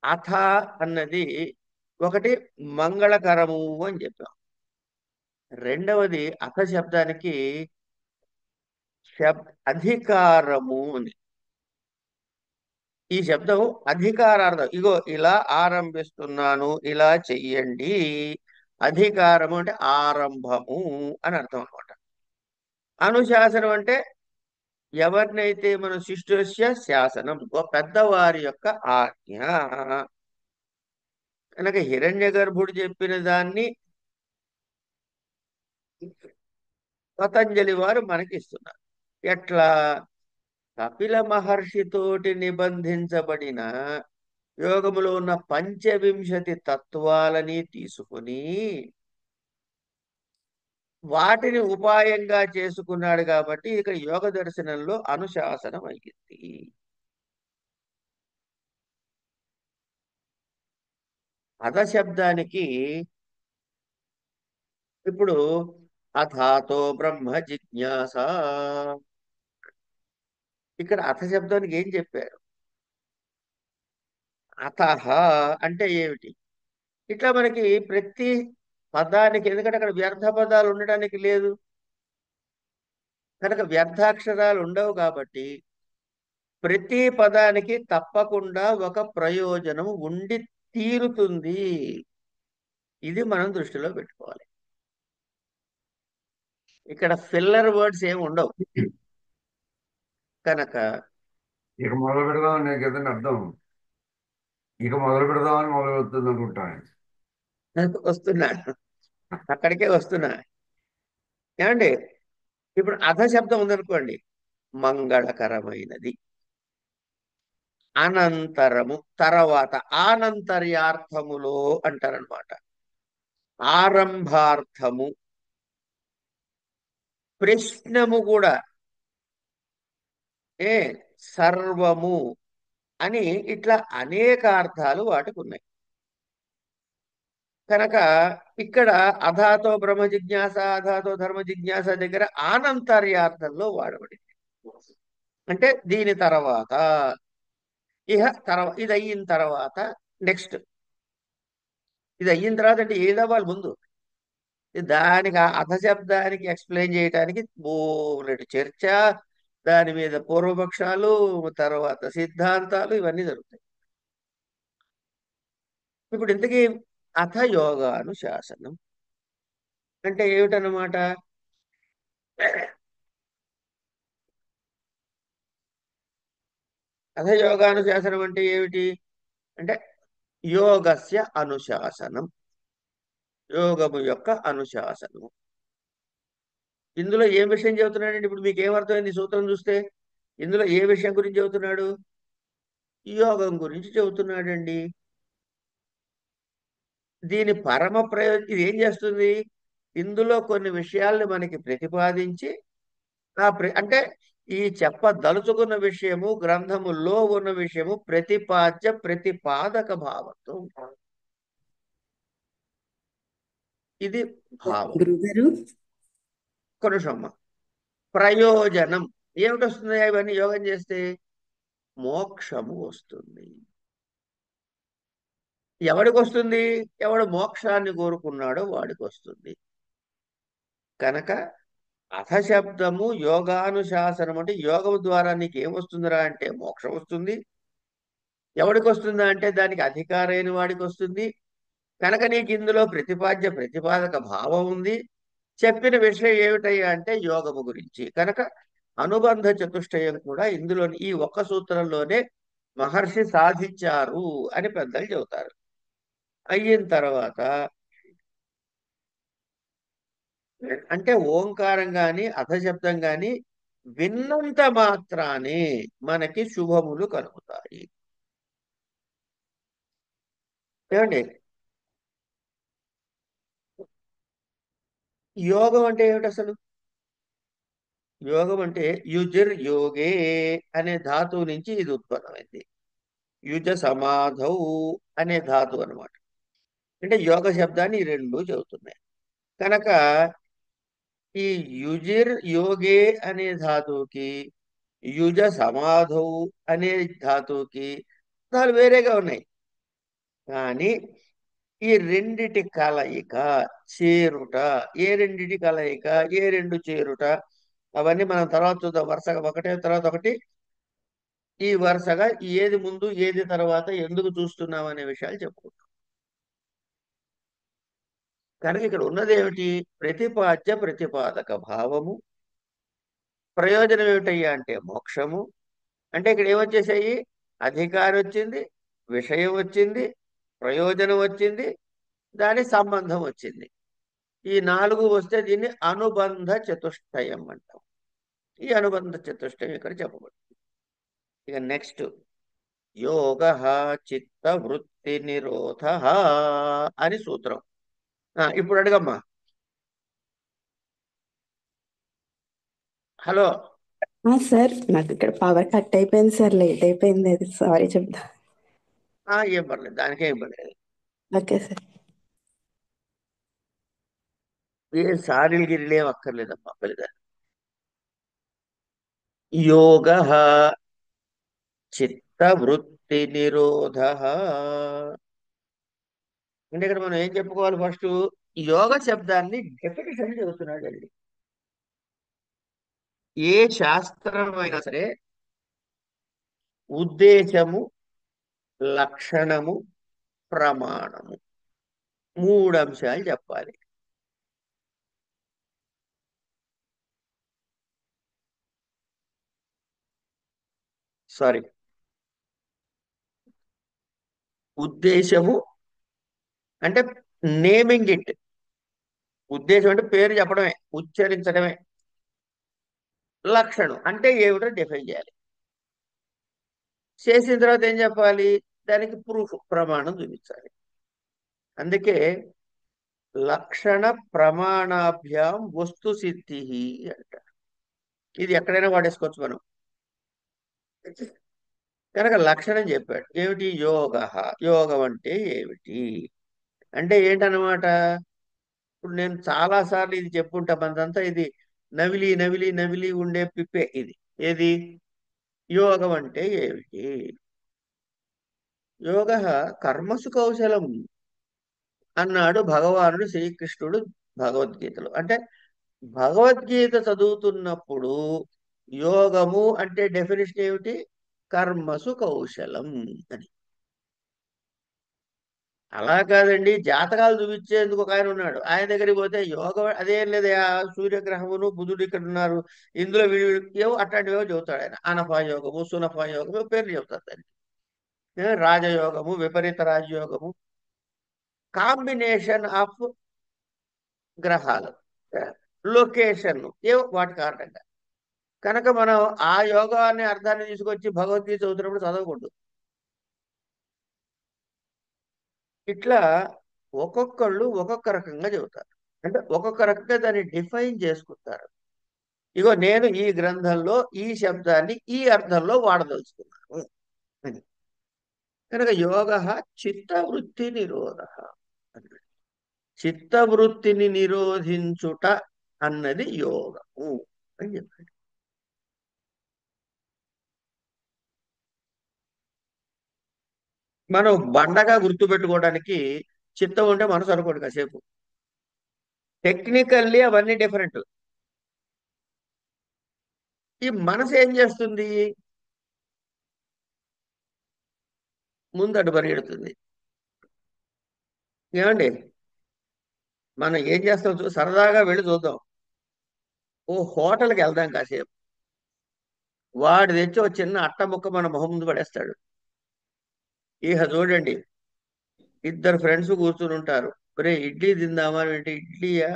అథ అన్నది ఒకటి మంగళకరము అని చెప్పాం. రెండవది అథ శబ్దానికి అధికారము అని. ఈ శబ్దం అధికారార్థం, ఇగో ఇలా ఆరంభిస్తున్నాను, ఇలా చెయ్యండి. అధికారము అంటే ఆరంభము అని అర్థం అనమాట. అనుశాసనం అంటే ఎవరినైతే మన శిష్యుస్య శాసనం, ఓ పెద్దవారి యొక్క ఆజ్ఞ. కనుక హిరణ్య గర్భుడు చెప్పిన దాన్ని పతంజలి వారు మనకి ఇస్తున్నారు. ఎట్లా? కపిల మహర్షితోటి నిబంధించబడిన యోగములో ఉన్న పంచవింశతి తత్వాలని తీసుకుని వాటిని ఉపాయంగా చేసుకున్నాడు కాబట్టి ఇక్కడ యోగ దర్శనంలో అనుశాసనం అయ్యింది. అధ శబ్దానికి ఇప్పుడు అథాతో బ్రహ్మ జిజ్ఞాస, ఇక్కడ అథ శబ్దానికి ఏం చెప్పారు? అతహ అంటే ఏమిటి? ఇట్లా మనకి ప్రతి పదానికి, ఎందుకంటే అక్కడ వ్యర్థ పదాలు ఉండడానికి లేదు కనుక, వ్యర్థాక్షరాలు ఉండవు కాబట్టి ప్రతి పదానికి తప్పకుండా ఒక ప్రయోజనం ఉండి తీరుతుంది. ఇది మనం దృష్టిలో పెట్టుకోవాలి. ఇక్కడ ఫిల్లర్ వర్డ్స్ ఏమి ఉండవు కనుక. ఇక మొదలు పెడదామని నేను కదండి అర్థం. ఇక మొదలు పెడదామని మొదలు పెడుతుంది అనుకుంటాను. వస్తున్నాను, అక్కడికే వస్తున్నా. ఏమండి, ఇప్పుడు అధ శబ్దం ఉందనుకోండి, మంగళకరమైనది. అనంతరము తర్వాత, ఆనంతర్యార్థములో అంటారనమాట. ఆరంభార్థము, ప్రశ్నము కూడా, ఏ సర్వము అని ఇట్లా అనేక అర్థాలు వాటికి ఉన్నాయి. కనుక ఇక్కడ అధాతో బ్రహ్మ జిజ్ఞాస, అధాతో ధర్మ జిజ్ఞాస దగ్గర ఆనంతర్యార్థంలో వాడబడింది. అంటే దీని తర్వాత, ఇది అయిన తర్వాత నెక్స్ట్, ఇది అయిన తర్వాత అంటే ఏదవ్వాలి ముందు, దానికి ఆ అధ శబ్దానికి ఎక్స్ప్లెయిన్ చేయడానికి బోలెడు చర్చ, దాని మీద పూర్వపక్షాలు, తర్వాత సిద్ధాంతాలు, ఇవన్నీ జరుగుతాయి. ఇప్పుడు ఇంతకీ అథ యోగానుశాసనం అంటే ఏమిటన్నమాట? అథ యోగానుశాసనం అంటే ఏమిటి అంటే యోగస్య అనుశాసనం, యోగము యొక్క అనుశాసనము. ఇందులో ఏ విషయం చెబుతున్నాడండి? ఇప్పుడు మీకు ఏమర్థమైంది ఈ సూత్రం చూస్తే? ఇందులో ఏ విషయం గురించి చెబుతున్నాడు? యోగం గురించి చెబుతున్నాడండి. దీని పరమ ప్రయోజనం ఇది ఏం చేస్తుంది? ఇందులో కొన్ని విషయాల్ని మనకి ప్రతిపాదించి, అంటే ఈ చెప్పదలుచుకున్న విషయము, గ్రంథములో ఉన్న విషయము ప్రతిపాద్య ప్రతిపాదక భావంతో ఉంటుంది. ఇది భావం. గురుగారు, కొనుషమ్మ ప్రయోజనం ఏమిటి వస్తుంది? ఇవన్నీ యోగం చేస్తే మోక్షము వస్తుంది. ఎవడికి వస్తుంది? ఎవడు మోక్షాన్ని కోరుకున్నాడో వాడికి వస్తుంది. కనుక అథశబ్దము యోగానుశాసనం అంటే యోగం ద్వారా నీకు ఏమొస్తుందిరా అంటే మోక్షం వస్తుంది. ఎవడికి వస్తుందా అంటే దానికి అధికారైన వాడికి వస్తుంది. కనుక నీకు ఇందులో ప్రతిపాద్య ప్రతిపాదక భావం ఉంది. చెప్పిన విషయం ఏమిటయ్యా అంటే యోగము గురించి. కనుక అనుబంధ చతుష్టయం కూడా ఇందులో ఈ ఒక్క సూత్రంలోనే మహర్షి సాధించారు అని పెద్దలు చెబుతారు. అయిన తర్వాత అంటే ఓంకారం గాని అధశబ్దం గాని విన్నంత మాత్రానే మనకి శుభములు కలుగుతాయి. ఏమండి, యోగం అంటే ఏమిటి అసలు? యోగం అంటే యుజిర్ యోగే అనే ధాతువు నుంచి ఇది ఉత్పన్నమైంది. యుజ సమాధౌ అనే ధాతువు అన్నమాట. అంటే యోగ శబ్దాన్ని ఈ రెండు చెబుతున్నాయి కనుక ఈ యుజిర్ యోగే అనే ధాతువుకి యుజ సమాధౌ అనే ధాతువుకి అర్థాలు వేరేగా ఉన్నాయి. కానీ ఈ రెండిటి కలయిక చేరుట, ఏ రెండిటి కలయిక, ఏ రెండు చేరుట, అవన్నీ మనం తర్వాత చూద్దాం. వరుసగా ఒకటే తర్వాత ఒకటి ఈ వరుసగా ఏది ముందు ఏది తర్వాత ఎందుకు చూస్తున్నాం అనే విషయాలు చెప్పుకుంటాం. కనుక ఇక్కడ ఉన్నది ఏమిటి? ప్రతిపాద్య ప్రతిపాదక భావము. ప్రయోజనం ఏమిటయ్యా అంటే మోక్షము. అంటే ఇక్కడ ఏమొచ్చేసాయి? అధికారం వచ్చింది, విషయం వచ్చింది, ప్రయోజనం వచ్చింది, దాని సంబంధం వచ్చింది. ఈ నాలుగు వస్తే దీన్ని అనుబంధ చతుష్టయం అంటాం. ఈ అనుబంధ చతుష్టయం ఇక్కడ చెప్పబడింది. ఇక నెక్స్ట్ యోగ చిత్త వృత్తి నిరోధ అని సూత్రం. ఇప్పుడు అడగమ్మా. హలో. సార్ నాకు ఇక్కడ పవర్ కట్ అయిపోయింది సార్, లేట్ అయిపోయింది, అది సారీ చెప్తా. ఏం పర్లేదు, దానికే ఏం పర్లేదు. Okay sir. ఏ సారీలు గిరిలు ఏం అక్కర్లేదమ్మా పిల్లగా. యోగ చిత్త వృత్తి నిరోధ అంటే ఇక్కడ మనం ఏం చెప్పుకోవాలి? ఫస్ట్ యోగ శబ్దాన్ని డెఫినేషన్ చెబుతున్నాడు అండి. ఏ శాస్త్రం అయినా సరే ఉద్దేశము, లక్షణము, ప్రమాణము, మూడు అంశాలు చెప్పాలి. సారీ, ఉద్దేశము అంటే నేమింగ్ ఇట్. ఉద్దేశం అంటే పేరు చెప్పడమే, ఉచ్చరించడమే. లక్షణం అంటే ఏమిటో డిఫైన్ చేయాలి. చేసిన తర్వాత ఏం చెప్పాలి? దానికి ప్రూఫ్, ప్రమాణం చూపించాలి. అందుకే లక్షణ ప్రమాణాభ్యాం వస్తు సిద్ధి అంటారు. ఇది ఎక్కడైనా వాడేసుకోవచ్చు మనం. కనుక లక్షణం చెప్పాడు. ఏమిటి? యోగ. యోగం అంటే ఏమిటి అంటే ఏంటన్నమాట? ఇప్పుడు నేను చాలా సార్లు ఇది చెప్పుంటా. మనదంతా ఇది నవిలి నవిలి నవిలి ఉండే పిప్పే ఇది. ఏది? యోగం అంటే ఏమిటి? యోగ కర్మసు కౌశలం అన్నాడు భగవానుడు శ్రీకృష్ణుడు భగవద్గీతలో. అంటే భగవద్గీత చదువుతున్నప్పుడు యోగము అంటే డెఫినేషన్ ఏమిటి? కర్మసు కౌశలం అని. అలా కాదండి, జాతకాలు చూపించేందుకు ఒక ఆయన ఉన్నాడు. ఆయన దగ్గరికి పోతే యోగం అదేం లేదు, సూర్యగ్రహమును బుధుడు ఇక్కడ ఉన్నారు, ఇందులో వీడు ఏవో అట్లాంటివేవో చెబుతాడు ఆయన. అనఫా యోగము, సునఫా యోగము పేర్లు చెబుతారు దానికి. రాజయోగము, విపరీత రాజయోగము, కాంబినేషన్ ఆఫ్ గ్రహాలు, లొకేషన్ ఏవో వాటి కారణంగా. కనుక మనం ఆ యోగాన్ని అర్థాన్ని తీసుకొచ్చి భగవద్గీత చదువుతున్నప్పుడు చదవకూడదు. ఇట్లా ఒక్కొక్కళ్ళు ఒక్కొక్క రకంగా చెబుతారు. అంటే ఒక్కొక్క రకంగా దాన్ని డిఫైన్ చేసుకుంటారు. ఇగో నేను ఈ గ్రంథంలో ఈ శబ్దాన్ని ఈ అర్థంలో వాడదలుచుకున్నాను అని. కనుక యోగ చిత్తవృత్తి నిరోధ. చిత్తవృత్తిని నిరోధించుట అన్నది యోగము అని చెప్పాడు. మనం బండగా గుర్తుపెట్టుకోవడానికి చిత్తం ఉంటే మనసు అనుకోండి కాసేపు. టెక్నికల్లీ అవన్నీ డిఫరెంట్. ఈ మనసు ఏం చేస్తుంది? ముందడు పరిగెడుతుంది. ఏమండి, మనం ఏం చేస్తాం? సరదాగా వెళ్ళి చూద్దాం. ఓ హోటల్కి వెళ్దాం కాసేపు. వాడు తెచ్చి ఒక చిన్న అట్ట ముక్క మన మొహం ముందు పడేస్తాడు. ఇక చూడండి, ఇద్దరు ఫ్రెండ్స్ కూర్చుని ఉంటారు. ఒరే ఇడ్లీ తిందామా అంటే, ఇడ్లీయా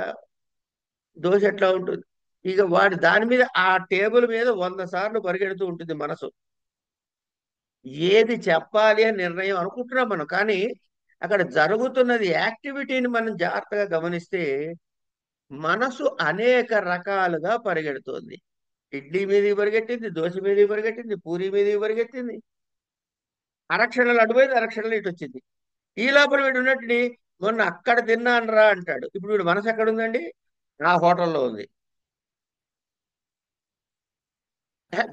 దోశ ఎట్లా ఉంటుంది? ఇక వాడి దాని మీద, ఆ టేబుల్ మీద 100 సార్లు పరిగెడుతూ ఉంటుంది మనసు. ఏది చెప్పాలి అని నిర్ణయం అనుకుంటున్నాం మనం. కానీ అక్కడ జరుగుతున్నది యాక్టివిటీని మనం జాగ్రత్తగా గమనిస్తే మనసు అనేక రకాలుగా పరిగెడుతోంది. ఇడ్లీ మీదకి పరిగెట్టింది, దోశ మీదకి పరిగెట్టింది, పూరి మీదకి పరిగెత్తింది. అరక్షణలు అటుపోయింది, అరక్షణలు ఇటు వచ్చింది. ఈ లోపల వీడు ఉన్నట్టుని మొన్న అక్కడ తిన్నానురా అంటాడు. ఇప్పుడు వీడు మనసు ఎక్కడ ఉందండి? ఆ హోటల్లో ఉంది.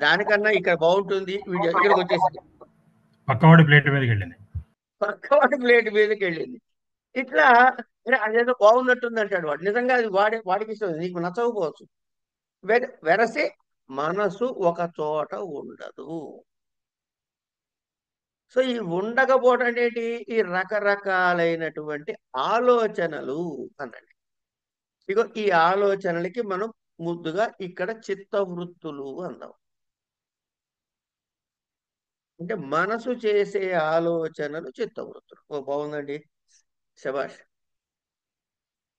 దానికన్నా ఇక్కడ బాగుంటుంది, వీడు ఇక్కడికి వచ్చేసింది, పక్కవాడి ప్లేట్ మీదకి వెళ్ళింది. పక్కవాడి ప్లేట్ మీదకి వెళ్ళింది. ఇట్లా "అరే, అదేదో బాగున్నట్టుంది" అంటాడు వాడు. నిజంగా అది వాడికి ఇష్టం, నీకు నచ్చకపోవచ్చు. వెరసి మనసు ఒక చోట ఉండదు. సో ఈ ఉండకపోవడం అంటే ఏంటి? ఈ రకరకాలైనటువంటి ఆలోచనలు అనండి. ఇగో ఈ ఆలోచనలకి మనం ముద్దుగా ఇక్కడ చిత్తవృత్తులు అందాం. అంటే మనసు చేసే ఆలోచనలు చిత్తవృత్తులు. ఓ బాగుందండి, శభాష్.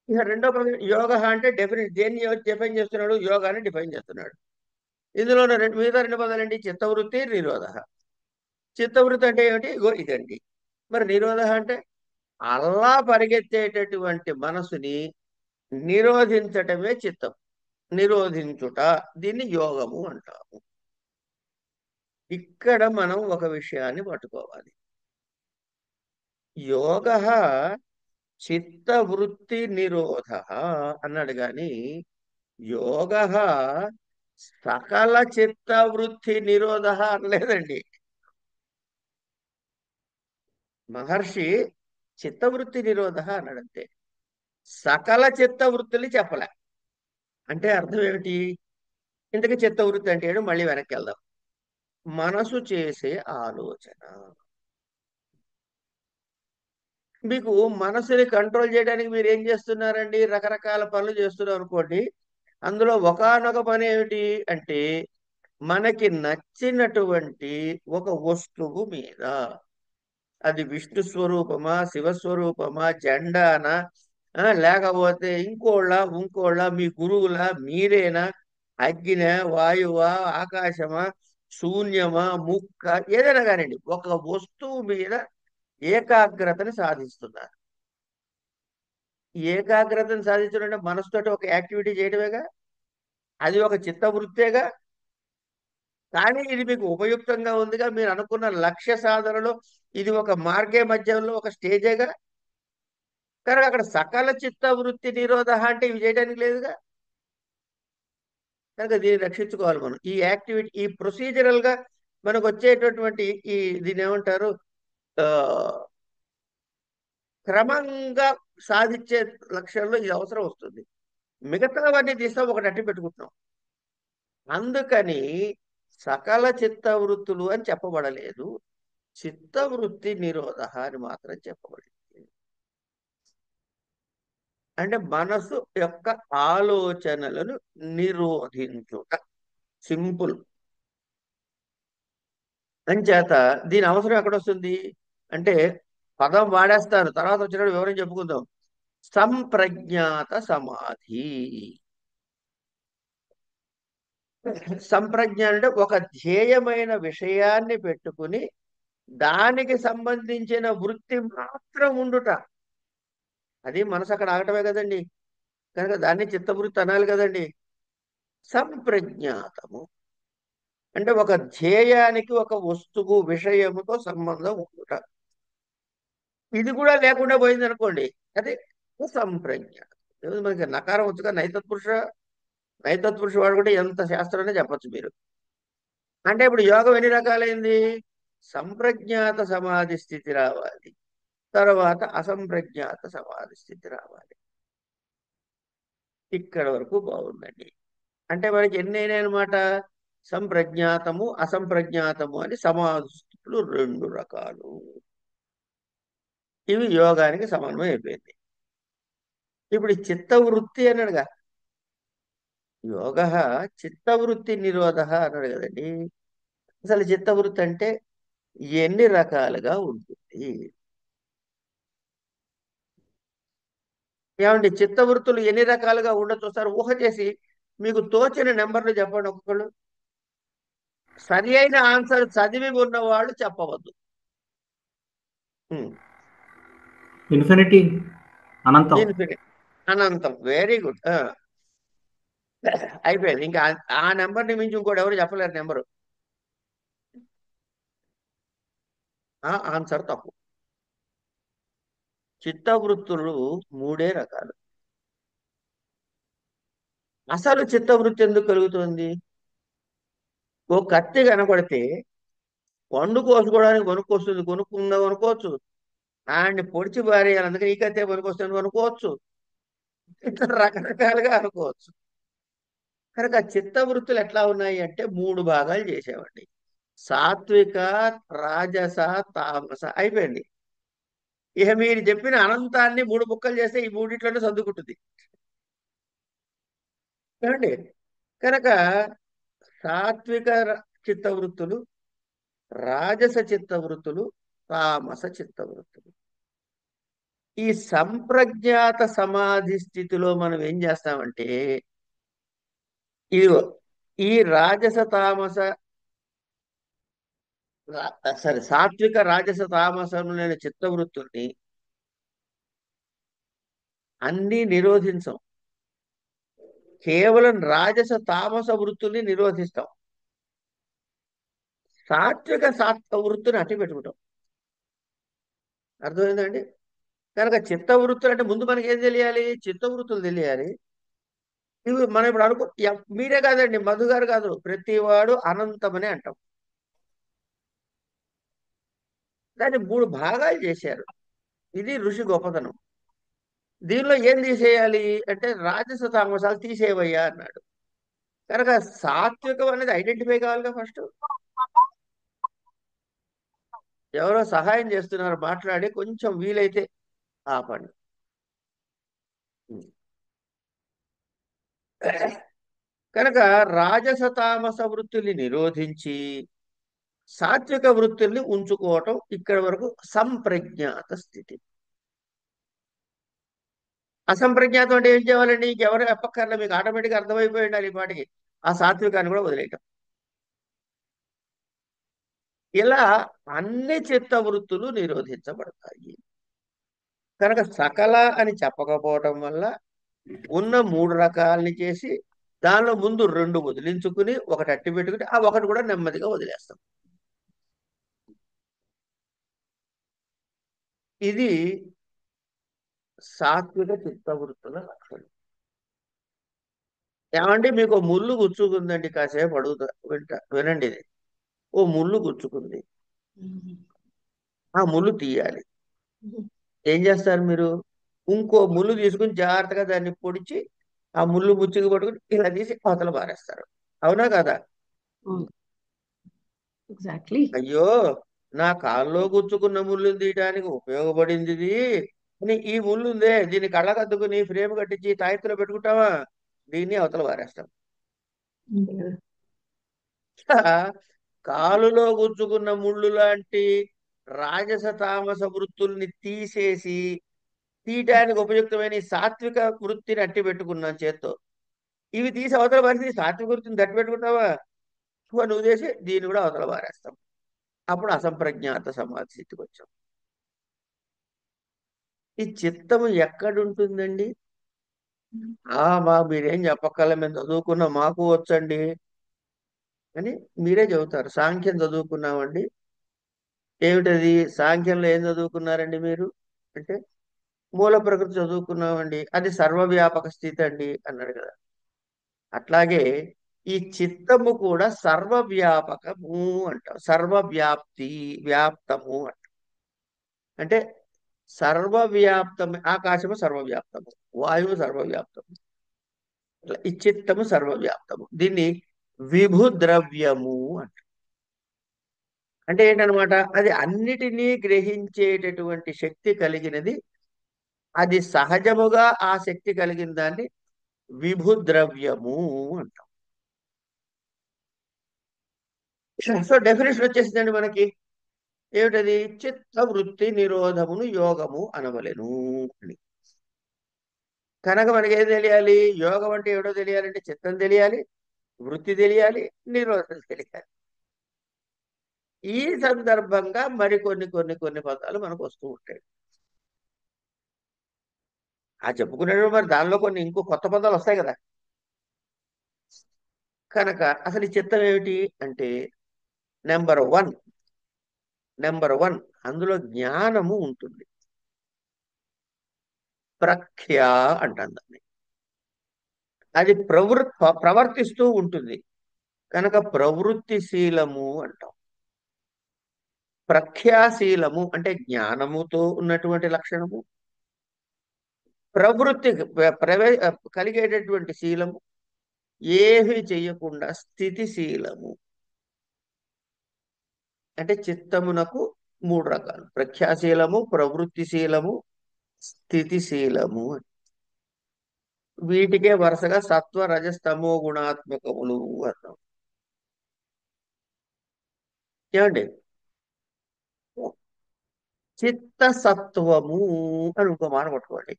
ఇక రెండో పదం యోగ అంటే దేన్ని డిఫైన్ చేస్తున్నాడు? యోగాని డిఫైన్ చేస్తున్నాడు. ఇందులో మిగతా రెండు పదాలండి, చిత్తవృత్తి, నిరోధ. చిత్తవృత్తి అంటే ఏమిటి? ఇగో ఇదండి. మరి నిరోధ అంటే అలా పరిగెత్తేటటువంటి మనసుని నిరోధించటమే చిత్తం. నిరోధించుట, దీన్ని యోగము అంటాము. ఇక్కడ మనం ఒక విషయాన్ని పట్టుకోవాలి. యోగ చిత్తవృత్తి నిరోధ అన్నాడు కానీ యోగ సకల చిత్తవృత్తి నిరోధ అనలేదండి. మహర్షి చిత్తవృత్తి నిరోధ అన్నాడంతే, సకల చిత్తవృత్తులు చెప్పలే. అంటే అర్థం ఏమిటి? ఇంతకీ చిత్తవృత్తి అంటే ఏంటో మళ్ళీ వెనక్కి వెళ్దాం. మనసు చేసే ఆలోచన. మీకు మనసుని కంట్రోల్ చేయడానికి మీరు ఏం చేస్తున్నారండి? రకరకాల పనులు చేస్తున్నారు అనుకోండి. అందులో ఒకానొక పని ఏమిటి అంటే మనకి నచ్చినటువంటి ఒక వస్తువు మీద, అది విష్ణు స్వరూపమా, శివస్వరూపమా, జెండానా, లేకపోతే ఇంకోళ్ళ, మీ గురువుల, మీరేనా, అగ్గిన, వాయువా, ఆకాశమా, శూన్యమా, ముక్క, ఏదైనా కానివ్వండి, ఒక వస్తువు మీద ఏకాగ్రతని సాధిస్తున్నారు. ఏకాగ్రతను సాధించడం అంటే మనసుతోటి ఒక యాక్టివిటీ చేయడమేగా, అది ఒక చిత్తవృత్తేగా. కానీ ఇది మీకు ఉపయుక్తంగా ఉందిగా, మీరు అనుకున్న లక్ష్య సాధనలో ఇది ఒక మార్గే మధ్యంలో ఒక స్టేజేగా. కనుక అక్కడ సకల చిత్త వృత్తి నిరోధ అంటే ఇవి చేయడానికి లేదుగా. కనుక దీన్ని రక్షించుకోవాలి మనం. ఈ యాక్టివిటీ, ఈ ప్రొసీజరల్ గా మనకు వచ్చేటటువంటి ఈ దీన్ని ఏమంటారు, ఆ క్రమంగా సాధించే లక్ష్యంలో ఇది అవసరం వస్తుంది. మిగతావన్నీ తీస్తాం, ఒకటి అట్టి పెట్టుకుంటున్నాం. అందుకని సకల చిత్తవృత్తులు అని చెప్పబడలేదు, చిత్తవృత్తి నిరోధ అని మాత్రం చెప్పబడింది. అంటే మనసు యొక్క ఆలోచనలను నిరోధించుట, సింపుల్. అంచేత దీని అవసరం ఎక్కడొస్తుంది అంటే, పదం వాడేస్తాను, తర్వాత వచ్చినప్పుడు వివరం చెప్పుకుందాం. సంప్రజ్ఞాత సమాధి. సంప్రజ్ఞ అంటే ఒక ధ్యేయమైన విషయాన్ని పెట్టుకుని దానికి సంబంధించిన వృత్తి మాత్రం ఉండుట. అది మనసు అక్కడ ఆగటమే కదండి. కనుక దాన్ని చిత్తవృత్తి అనాలి కదండి. సంప్రజ్ఞాతము అంటే ఒక ధ్యేయానికి, ఒక వస్తువు, విషయముతో సంబంధం ఉండుట. ఇది కూడా లేకుండా పోయింది అనుకోండి, అది సంప్రజ్ఞాతం. మనకి నకారం వచ్చుగా, నైతత్పురుష వాడు కూడా ఎంత శాస్త్రాన్ని చెప్పచ్చు మీరు. అంటే ఇప్పుడు యోగం ఎన్ని రకాలైంది? సంప్రజ్ఞాత సమాధి స్థితి రావాలి, తర్వాత అసంప్రజ్ఞాత సమాధి స్థితి రావాలి. ఇక్కడ వరకు బాగుందండి. అంటే మనకి ఎన్ని అయినాయి అనమాట? సంప్రజ్ఞాతము, అసంప్రజ్ఞాతము అని సమాధి స్థితులు రెండు రకాలు. ఇవి యోగానికి సమన్వయం అయిపోయింది. ఇప్పుడు ఈ చిత్తవృత్తి అన్నాడుగా, యోగ చిత్తవృత్తి నిరోధ అన్నాడు కదండి. అసలు చిత్తవృత్తి అంటే ఎన్ని రకాలుగా ఉంటుంది? ఏమండి, చిత్తవృత్తులు ఎన్ని రకాలుగా ఉండొచ్చు? ఒకసారి ఊహ చేసి మీకు తోచిన నెంబర్లు చెప్పండి ఒక్కొక్కళ్ళు. సరి అయిన ఆన్సర్ చదివి ఉన్నవాళ్ళు చెప్పవద్దు. ఇన్ఫినిటీ, అనంతం. ఇన్ఫినిటీ. అనంతం. Very good. అయిపోయింది. ఇంకా ఆ నెంబర్ని మించి ఇంకోటి ఎవరు చెప్పలేరు నెంబరు. ఆన్సర్ తప్పు. చిత్తవృత్తులు మూడే రకాలు. అసలు చిత్తవృత్తి ఎందుకు కలుగుతుంది? ఓ కత్తి కనపడితే పండు కోసుకోవడానికి కొనుక్కొస్తుంది, కొనుక్కుందా కొనుక్కోవచ్చు. ఆయన్ని పొడిచి పారేయాలి, అందుకని ఈ కత్తే పనికొస్తుంది కొనుక్కోవచ్చు. ఇట్లా రకరకాలుగా అనుకోవచ్చు. కనుక చిత్తవృత్తులు ఎట్లా ఉన్నాయి అంటే మూడు భాగాలు చేసేవండి. సాత్విక, రాజస, తామస. అయిపోయింది. ఇక మీరు చెప్పిన అనంతాన్ని మూడు ముక్కలు చేస్తే ఈ మూడిట్లోనే సర్దుకుంటుంది. ఏమండి? కనుక సాత్విక చిత్తవృత్తులు, రాజస చిత్తవృత్తులు, తామస చిత్తవృత్తులు. ఈ సంప్రజ్ఞాత సమాధి స్థితిలో మనం ఏం చేస్తామంటే, ఇదిగో ఈ రాజస తామస సాత్విక రాజస తామసములైన చిత్తవృత్తుల్ని అన్నీ నిరోధించం. కేవలం రాజస తామస వృత్తుల్ని నిరోధిస్తాం. సాత్విక వృత్తిని అట్టి పెట్టుకుంటాం. అర్థమైందండి? కనుక చిత్తవృత్తులు అంటే ముందు మనకి ఏం తెలియాలి? చిత్తవృత్తులు తెలియాలి. ఇవి మనం ఇప్పుడు మీరే కాదండి, మధు గారు కాదు, ప్రతివాడు అనంతమని అంటాం. దాన్ని మూడు భాగాలు చేశారు. ఇది ఋషి గొప్పతనం. దీనిలో ఏం తీసేయాలి అంటే రాజస తామసాలు తీసేవయ్యా అన్నాడు. కనుక సాత్వికం అనేది ఐడెంటిఫై కావాలిగా ఫస్ట్. ఎవరో సహాయం చేస్తున్నారు, మాట్లాడి కొంచెం వీలైతే ఆపండి. కనుక రాజస తామస వృత్తుల్ని నిరోధించి సాత్విక వృత్తుల్ని ఉంచుకోవటం ఇక్కడ వరకు సంప్రజ్ఞాత స్థితి. అసంప్రజ్ఞాతం అంటే ఏం చేయాలండి? ఇంకెవరు చెప్పక్కర్లే, మీకు ఆటోమేటిక్గా అర్థమైపోయి ఉండాలి ఈ పాటికి. ఆ సాత్వికాన్ని కూడా వదిలేయటం. ఇలా అన్ని చిత్త వృత్తులు నిరోధించబడతాయి. కనుక సకల అని చెప్పకపోవటం వల్ల ఉన్న మూడు రకాలని చేసి దానిలో ముందు రెండు వదిలించుకుని ఒకటి అట్టి పెట్టుకుని ఆ ఒకటి కూడా నెమ్మదిగా వదిలేస్తాం. ఇది సాత్విక చిత్తవృత్తుల లక్షణం. ఏమండి, మీకు ముళ్ళు గుచ్చుకుందండి, కాసేపు అడుగుతా వినండి. ఇది ఓ ముళ్ళు గుచ్చుకుంది, ఆ ముళ్ళు తీయాలి. ఏం చేస్తారు మీరు? ఇంకో ముళ్ళు తీసుకుని జాగ్రత్తగా దాన్ని పొడిచి ఆ ముళ్ళు ముచ్చుకు పట్టుకుని ఇలా తీసి అవతల పారేస్తారు. అవునా కదా? ఎగ్జాక్ట్లీ. అయ్యో, నా కాల్లో గుచ్చుకున్న ముళ్ళు తీయడానికి ఉపయోగపడింది ఇది అని ఈ ముళ్ళు ఉందే, దీన్ని కళ్ళకద్దుకుని ఫ్రేమ్ కట్టించి తాయెత్తులో పెట్టుకుంటావా? దీన్ని అవతల పారేస్తాం. కాలులో గుచ్చుకున్న ముళ్ళు లాంటి రాజస తామస వృత్తుల్ని తీసేసి తీయటానికి ఉపయుక్తమైన ఈ సాత్విక వృత్తిని అట్టి పెట్టుకున్నాను చేత్తో. ఇవి తీసి అవతల పారేసి సాత్విక వృత్తిని తట్టి పెట్టుకుంటావా? నువ్వు చేసి దీన్ని కూడా అవతల పారేస్తాం. అప్పుడు అసంప్రజ్ఞాత సమాధి స్థితికి వచ్చాం. ఈ చిత్తము ఎక్కడుంటుందండి? మీరేం చెప్పక్కర్లే, మేము చదువుకున్నాం, మాకు వచ్చండి అని మీరే చెబుతారు. సాంఖ్యం చదువుకున్నామండి. ఏమిటది? సాంఖ్యంలో ఏం చదువుకున్నారండి మీరు అంటే మూల ప్రకృతి చదువుకున్నామండి, అది సర్వవ్యాపక స్థితి అండి అన్నాడు కదా. అట్లాగే ఈ చిత్తము కూడా సర్వవ్యాపకము అంటాం. సర్వవ్యాప్తి, వ్యాప్తము అంటాం. అంటే సర్వవ్యాప్తము. ఆకాశము సర్వవ్యాప్తము, వాయువు సర్వవ్యాప్తము, ఈ చిత్తము సర్వవ్యాప్తము. దీన్ని విభు ద్రవ్యము అంటాం. అంటే ఏంటనమాట? అది అన్నిటినీ గ్రహించేటటువంటి శక్తి కలిగినది. అది సహజముగా ఆ శక్తి కలిగిన దాన్ని విభు ద్రవ్యము అంటాం. సో డెఫినేషన్ వచ్చేసిందండి మనకి. ఏమిటది? చిత్త వృత్తి నిరోధమును యోగము అనవలెను అని. కనుక మనకి ఏం తెలియాలి? యోగం అంటే ఏమిటో తెలియాలంటే చిత్తం తెలియాలి, వృత్తి తెలియాలి, నిరోధం తెలియాలి. ఈ సందర్భంగా మరికొన్ని కొన్ని పదాలు మనకు వస్తూ ఉంటాయి. ఆ చెప్పుకునేటప్పుడు మరి దానిలో కొన్ని ఇంకో కొత్త పదాలు వస్తాయి కదా. కనుక అసలు ఈ చిత్తం ఏమిటి అంటే నెంబర్ వన్ నెంబర్ వన్ అందులో జ్ఞానము ఉంటుంది. ప్రఖ్య అంటాం దాన్ని. అది ప్రవర్తిస్తూ ఉంటుంది కనుక ప్రవృత్తిశీలము అంటాం. ప్రఖ్యాశీలము అంటే జ్ఞానముతో ఉన్నటువంటి లక్షణము, ప్రవృత్తి కలిగేటటువంటి శీలము, ఏమీ చెయ్యకుండా స్థితిశీలము. అంటే చిత్తమునకు మూడు రకాలు: ప్రఖ్యాశీలము, ప్రవృత్తిశీలము, స్థితిశీలము. వీటికే వరుసగా సత్వ రజస్తమో గుణాత్మకములు అన్నాం. ఏమండి? చిత్తసత్వము అని ఇంకో మాట పట్టుకోండి.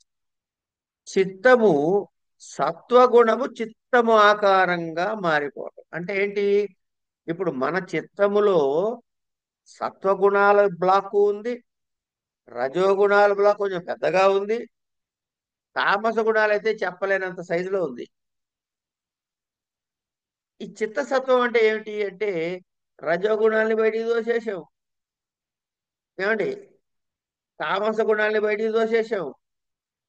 చిత్తము సత్వగుణము చిత్తము ఆకారంగా మారిపోవటం అంటే ఏంటి? ఇప్పుడు మన చిత్తములో సత్వగుణాల బ్లాక్ ఉంది, రజోగుణాల బ్లాక్ కొంచెం పెద్దగా ఉంది, తామస గుణాలు అయితే చెప్పలేనంత సైజులో ఉంది. ఈ చిత్తసత్వం అంటే ఏమిటి అంటే రజోగుణాలని బయటికి దోసేసాం, ఏమండి? తామస గుణాలని బయటికి దోసేసాం.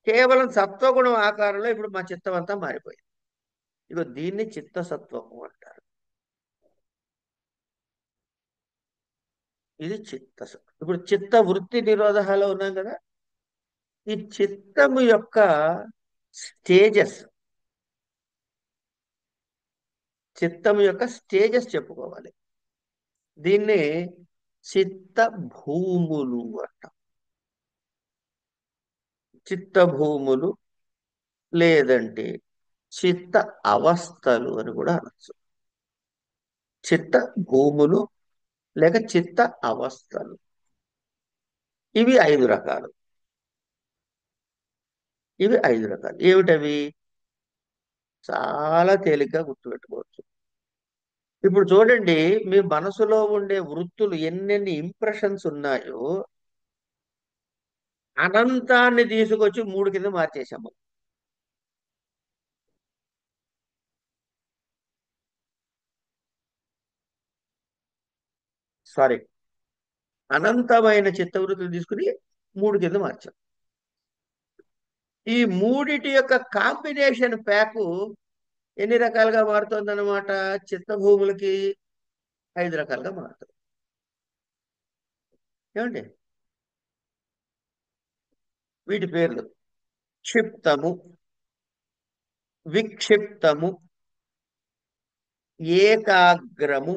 కేవలం సత్వగుణం ఆకారంలో ఇప్పుడు మా చిత్తం అంతా మారిపోయింది. ఇగో దీన్ని చిత్తసత్వము అంటారు. ఇది చిత్తసత్వం. ఇప్పుడు చిత్త వృత్తి నిరోధహాలో ఉన్నాం కదా. ఈ చిత్తము యొక్క స్టేజెస్ చెప్పుకోవాలి. దీన్ని చిత్త భూములు అంటాం. చిత్త భూములు లేదంటే చిత్త అవస్థలు అని కూడా అనొచ్చు. చిత్త భూములు లేక చిత్త అవస్థలు. ఇవి 5 రకాలు. ఏమిటవి? చాలా తేలిగ్గా గుర్తుపెట్టుకోవచ్చు. ఇప్పుడు చూడండి, మీ మనసులో ఉండే వృత్తులు ఎన్నెన్ని ఇంప్రెషన్స్ ఉన్నాయో అనంతాన్ని తీసుకొచ్చి 3 కింద మార్చేసాము. సారీ, అనంతమైన చిత్తవృత్తులు తీసుకుని 3 కింద మార్చాం. ఈ మూడిటి యొక్క కాంబినేషన్ ప్యాకు ఎన్ని రకాలుగా మారుతుంది అన్నమాట? చిత్తభూములకి 5 రకాలుగా మారుతుంది. ఏమండి? వీటి పేర్లు క్షిప్తము, విక్షిప్తము, ఏకాగ్రము,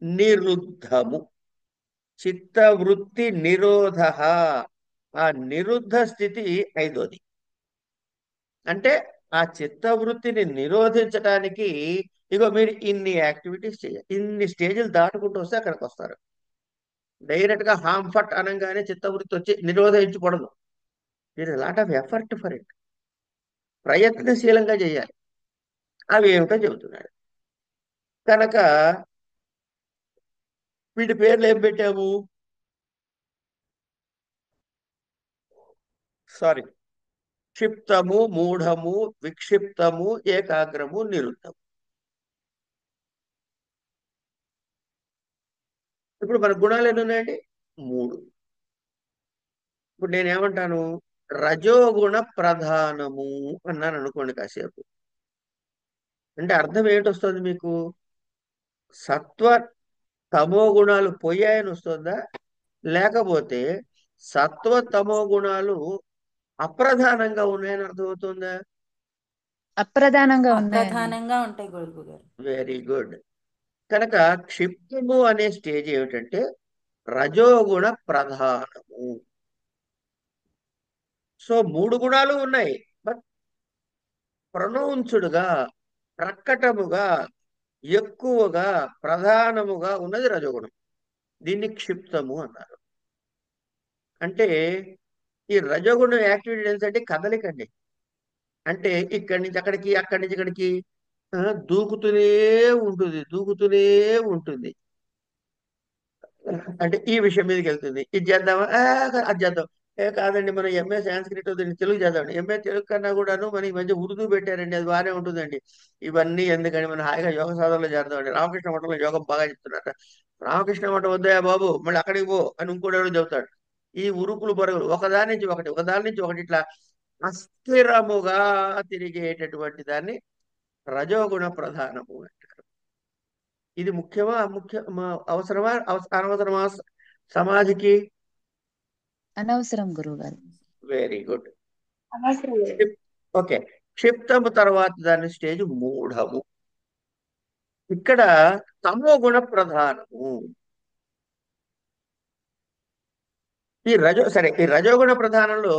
నిరుద్ధము. చిత్తవృత్తి నిరోధ, ఆ నిరుద్ధ స్థితి 5వది. అంటే ఆ చిత్తవృత్తిని నిరోధించడానికి ఇగో మీరు ఇన్ని యాక్టివిటీస్ చేయాలి. ఇన్ని స్టేజ్లు దాటుకుంటూ వస్తే అక్కడికి వస్తారు. డైరెక్ట్ గా హాంఫట్ అనగానే చిత్తవృత్తి వచ్చి నిరోధించకూడదు. మీరు lot of effort for it, ప్రయత్నశీలంగా చేయాలి. అవి ఏమిటో చెబుతున్నాడు. కనుక వీటి పేర్లు ఏం పెట్టాము? సారీ, క్షిప్తము, మూఢము, విక్షిప్తము, ఏకాగ్రము, నిరుద్ధము. ఇప్పుడు మన గుణాలు ఎన్ని ఉన్నాయండి? 3. ఇప్పుడు నేనేమంటాను? రజోగుణ ప్రధానము అన్నాను అనుకోండి కాసేపు. అంటే అర్థం ఏంటొస్తుంది మీకు? సత్వ తమో గుణాలు పోయాయని వస్తుందా, లేకపోతే సత్వ తమో గుణాలు అప్రధానంగా ఉన్నాయని అర్థమవుతుందా? అప్రధానంగా ఉన్నాయండి. అప్రధానంగా ఉంటాయి గురువు గారు. Very good. కనుక క్షిప్తము అనే స్టేజ్ ఏమిటంటే రజోగుణ ప్రధానము. సో 3 గుణాలు ఉన్నాయి, బట్ ప్రొనౌన్స్డ్గా, ప్రకటముగా, ఎక్కువగా, ప్రధానముగా ఉన్నది రజోగుణం. దీన్ని క్షిప్తము అన్నారు. అంటే ఈ రజోగుణం యాక్టివిటీ అంటే కదలికండి. అంటే ఇక్కడి నుంచి అక్కడికి, అక్కడి నుంచి ఇక్కడికి దూకుతూనే ఉంటుంది. అంటే ఈ విషయం మీదకి వెళ్తుంది, ఇది చేద్దామా, అది చేద్దాం, కాదండి, మనం ఎంఏ సాంస్క్రిట్ దీన్ని తెలుగు చదవండి. ఎంఏ తెలుగు కన్నా కూడాను మన ఈ మధ్య ఉర్దూ పెట్టారండి, అది బాగానే ఉంటుందండి. ఇవన్నీ ఎందుకని మనం హాయిగా యోగ సాధనలో చేద్దామండి. రామకృష్ణ మఠంలో యోగం బాగా చెప్తున్నారు. రామకృష్ణ మఠం వద్దయా బాబు, మళ్ళీ అక్కడికి పో అని ఇంకోటి ఎవరు చెబుతాడు. ఈ ఉరుకులు పరుగులు ఒకదాని నుంచి ఒకటి ఒకదాని నుంచి ఒకటి ఇట్లా అస్థిరముగా తిరిగేటటువంటి దాన్ని రజోగుణ ప్రధానము అంటారు. ఇది ముఖ్యమా అవసరమా అనవసరమా సమాధికి? అనవసరం గురువుగారు. Very good. అనవసరం లేదు. ఓకే. క్షిప్తము తర్వాత దాని స్టేజ్ మూఢము. ఇక్కడ తమో గుణ ప్రధానము. ఈ రజోగుణ ప్రధానంలో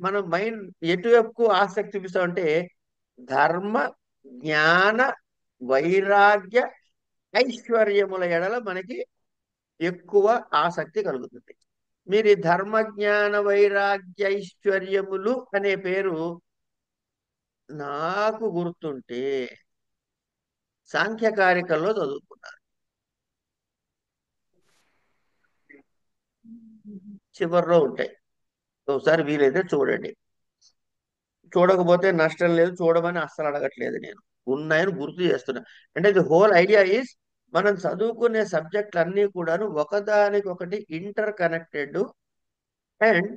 మనం మైండ్ ఎటువైపు ఆసక్తి చూపిస్తామంటే ధర్మ, జ్ఞాన, వైరాగ్య, ఐశ్వర్యముల ఎడల మనకి ఎక్కువ ఆసక్తి కలుగుతుంది. మీరు ఈ ధర్మ, జ్ఞాన, వైరాగ్య, ఐశ్వర్యములు అనే పేరు నాకు గుర్తుంటే సాంఖ్యకారికల్లో చదువుకున్నారు. చివరిలో ఉంటాయి, ఒకసారి వీలైతే చూడండి. చూడకపోతే నష్టం లేదు, చూడమని అస్సలు అడగట్లేదు నేను, ఉన్నాయని గుర్తు చేస్తున్నా. అంటే ది హోల్ ఐడియా ఈజ్ మనం చదువుకునే సబ్జెక్టులు అన్నీ కూడాను ఒకదానికొకటి ఇంటర్ కనెక్టెడ్. అండ్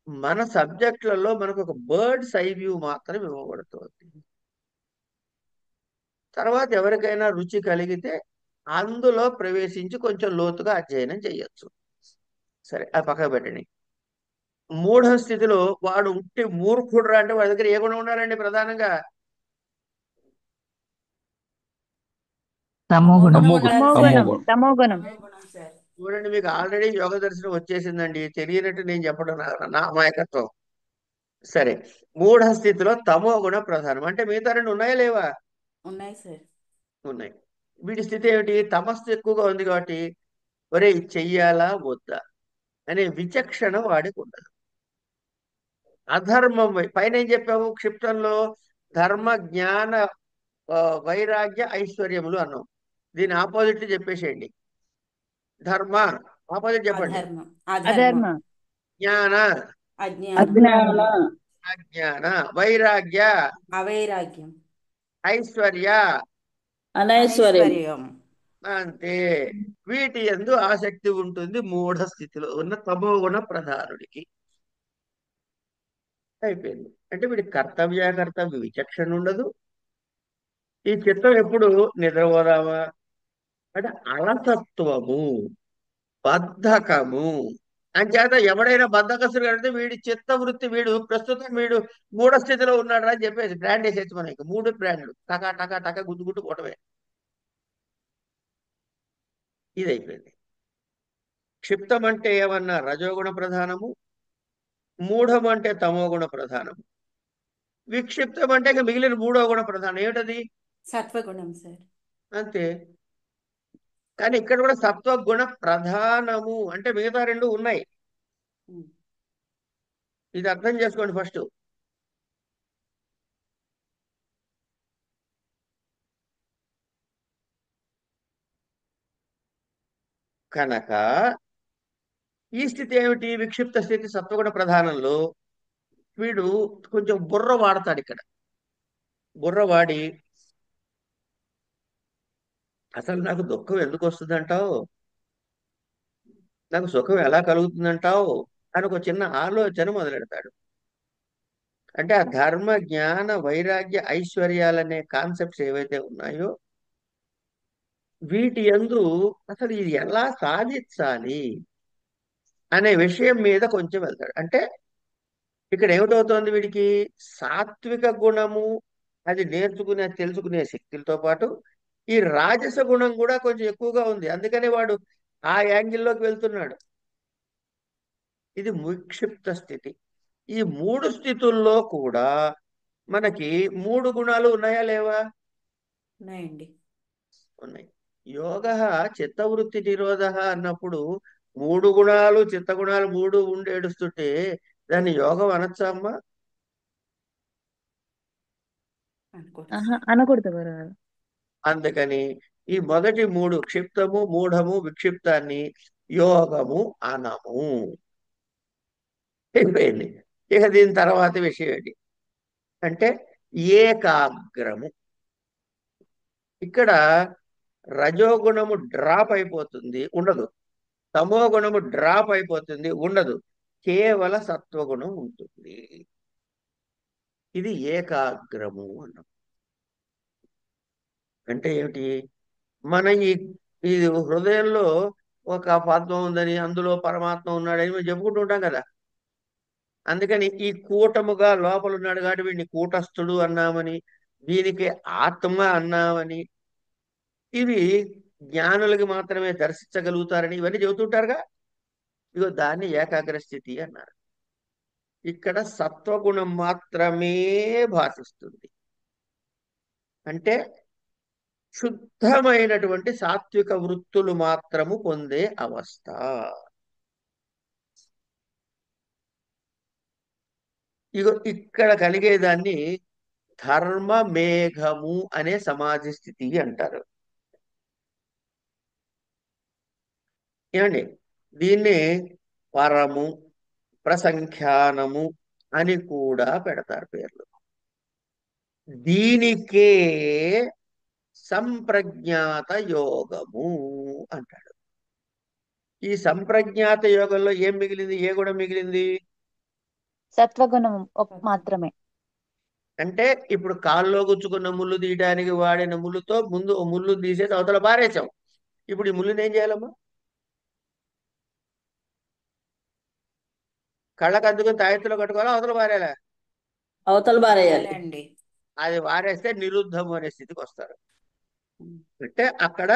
మన సబ్జెక్టులలో మనకు ఒక బర్డ్స్ ఐ వ్యూ మాత్రం ఇవ్వబడుతుంది. తర్వాత ఎవరికైనా రుచి కలిగితే అందులో ప్రవేశించి కొంచెం లోతుగా అధ్యయనం చేయొచ్చు. సరే, అది పక్కకు పెట్టండి. మూఢ స్థితిలో వాడు ఉట్టి మూర్ఖుడురా అంటే వాడి దగ్గర ఏ గుణం ఉండాలండి? ప్రధానంగా తమోగుణం. తమోగుణం. తమోగుణం. సార్ చూడండి, మీకు ఆల్రెడీ యోగ దర్శనం వచ్చేసిందండి, తెలియనట్టు నేను చెప్పడం నా అమాయకత్వం. సరే, మూఢ స్థితిలో తమో గుణ ప్రధానం. అంటే మిగతా రెండు ఉన్నాయా లేవా? ఉన్నాయి సార్. ఉన్నాయి. వీడి స్థితి ఏమిటి? తమస్సు ఎక్కువగా ఉంది కాబట్టి ఒరే ఇది చెయ్యాలా వద్దా అనే విచక్షణ వాడికి ఉండదు. అధర్మం పైన ఏం చెప్పాము? క్షిప్తంలో ధర్మ, జ్ఞాన, వైరాగ్య, ఐశ్వర్యములు అన్నాం. దీని ఆపోజిట్ చెప్పేసేయండి. ధర్మ ఆపోజిట్ చెప్పండి. అధర్మం. అధర్మ. జ్ఞాన, అజ్ఞానం. అజ్ఞాన. అజ్ఞాన. వైరాగ్య, అవైరాగ్యం. ఐశ్వర్య, అనైశ్వర్యం. అంతే. వీటి యందు ఆసక్తి ఉంటుంది మూఢ స్థితిలో ఉన్న తమోగుణ ప్రధానుడికి. అయిపోయింది. అంటే వీడికి కర్తవ్య విచక్షణ ఉండదు. ఈ చిత్తం ఎప్పుడు నిద్రపోదామా అంటే అలసత్వము, బద్ధకము. అంచేత ఎవడైనా బద్ధకస్తుడు కడితే వీడి చిత్తవృత్తి, ప్రస్తుతం మూఢ స్థితిలో ఉన్నాడు అని చెప్పేసి బ్రాండ్ వేసేసి మనకి మూడు బ్రాండ్లు టకా టకా టకా గుద్దుకుంటూ పోవటమే. ఇది అయిపోయింది. క్షిప్తం అంటే ఏమన్నా రజోగుణ ప్రధానము, మూఢం అంటే తమోగుణ ప్రధానము, విక్షిప్తం అంటే ఇక మిగిలిన మూడో గుణ ప్రధానం ఏమిటది? సత్వగుణం సార్. అంతే. కానీ ఇక్కడ కూడా సత్వగుణ ప్రధానము అంటే మిగతా రెండు ఉన్నాయి. ఇది అర్థం చేసుకోండి ఫస్ట్. కనుక ఈ స్థితి ఏమిటి? విక్షిప్త స్థితి సత్వగుణ ప్రధానంలో వీడు కొంచెం బుర్ర వాడతాడు. ఇక్కడ బుర్ర వాడి అసలు నాకు దుఃఖం ఎందుకు వస్తుందంటావు, నాకు సుఖం ఎలా కలుగుతుందంటావు అని ఒక చిన్న ఆలోచన మొదలెడతాడు. అంటే ఆ ధర్మ, జ్ఞాన, వైరాగ్య, ఐశ్వర్యాలనే కాన్సెప్ట్స్ ఏవైతే ఉన్నాయో వీటి యందు అసలు ఇది ఎలా సాధించాలి అనే విషయం మీద కొంచెం వెళ్తాడు. అంటే ఇక్కడ ఏమిటవుతోంది? వీడికి సాత్విక గుణము అది తెలుసుకునే శక్తులతో పాటు ఈ రాజస గుణం కూడా కొంచెం ఎక్కువగా ఉంది. అందుకనే వాడు ఆ యాంగిల్లోకి వెళ్తున్నాడు. ఇది విక్షిప్త స్థితి. ఈ మూడు స్థితుల్లో కూడా మనకి మూడు గుణాలు ఉన్నాయా లేవా? ఉన్నాయండి. ఉన్నాయి. యోగ చిత్తవృత్తి నిరోధ అన్నప్పుడు మూడు గుణాలు చిత్తగుణాలు మూడు ఉండి ఏడుస్తుంటే దాన్ని యోగం అనొచ్చా అమ్మా? అనకూడదు గురుగారు. అందుకని ఈ మొదటి మూడు క్షిప్తము, మూఢము, విక్షిప్తాన్ని యోగము అనము. అయిపోయింది. ఇక దీని తర్వాత విషయం ఏంటి అంటే ఏకాగ్రము. ఇక్కడ రజోగుణము డ్రాప్ అయిపోతుంది, ఉండదు. తమో గుణము డ్రాప్ అయిపోతుంది, ఉండదు. కేవల సత్వగుణం ఉంటుంది. ఇది ఏకాగ్రము అన్నాం. అంటే ఏమిటి? మన ఈ హృదయంలో ఒక పద్మం ఉందని, అందులో పరమాత్మ ఉన్నాడని మనం చెప్పుకుంటూ ఉంటాం కదా. అందుకని ఈ కూటముగా లోపల ఉన్నాడు కాబట్టి వీడిని కూటస్థుడు అన్నామని, దీనికి ఆత్మ అన్నామని, ఇవి జ్ఞానులకి మాత్రమే దర్శించగలుగుతారని ఇవన్నీ చెబుతుంటారుగా. ఇగో దాన్ని ఏకాగ్ర స్థితి అన్నారు. ఇక్కడ సత్వగుణం మాత్రమే భాషిస్తుంది. అంటే శుద్ధమైనటువంటి సాత్విక వృత్తులు మాత్రము పొందే అవస్థ. ఇగో ఇక్కడ కలిగేదాన్ని ధర్మ మేఘము అనే సమాధి స్థితి అంటారు. ఏమండి? దీన్ని పరము, ప్రసంఖ్యానము అని కూడా పెడతారు పేర్లు. దీనికే సంప్రజ్ఞాత యోగము అంటాడు. ఈ సంప్రజ్ఞాత యోగంలో ఏం మిగిలింది? ఏ గుణం మిగిలింది? సత్వగుణం మాత్రమే. అంటే ఇప్పుడు కాల్లో గుచ్చుకున్న ముళ్ళు తీయడానికి వాడిన ముళ్ళుతో ముందు ఓ ముళ్ళు తీసేసి అవతల పారేసాం. ఇప్పుడు ఈ ముళ్ళుని ఏం చేయాలమ్మా? కళ్ళకు అద్దుకుని తాయెత్తులో కట్టుకోవాలా, అవతల పారేలా? అవతల బారేయాలి. అండి. అది వారేస్తే నిరుద్ధము అనే స్థితికి వస్తారు. అంటే అక్కడ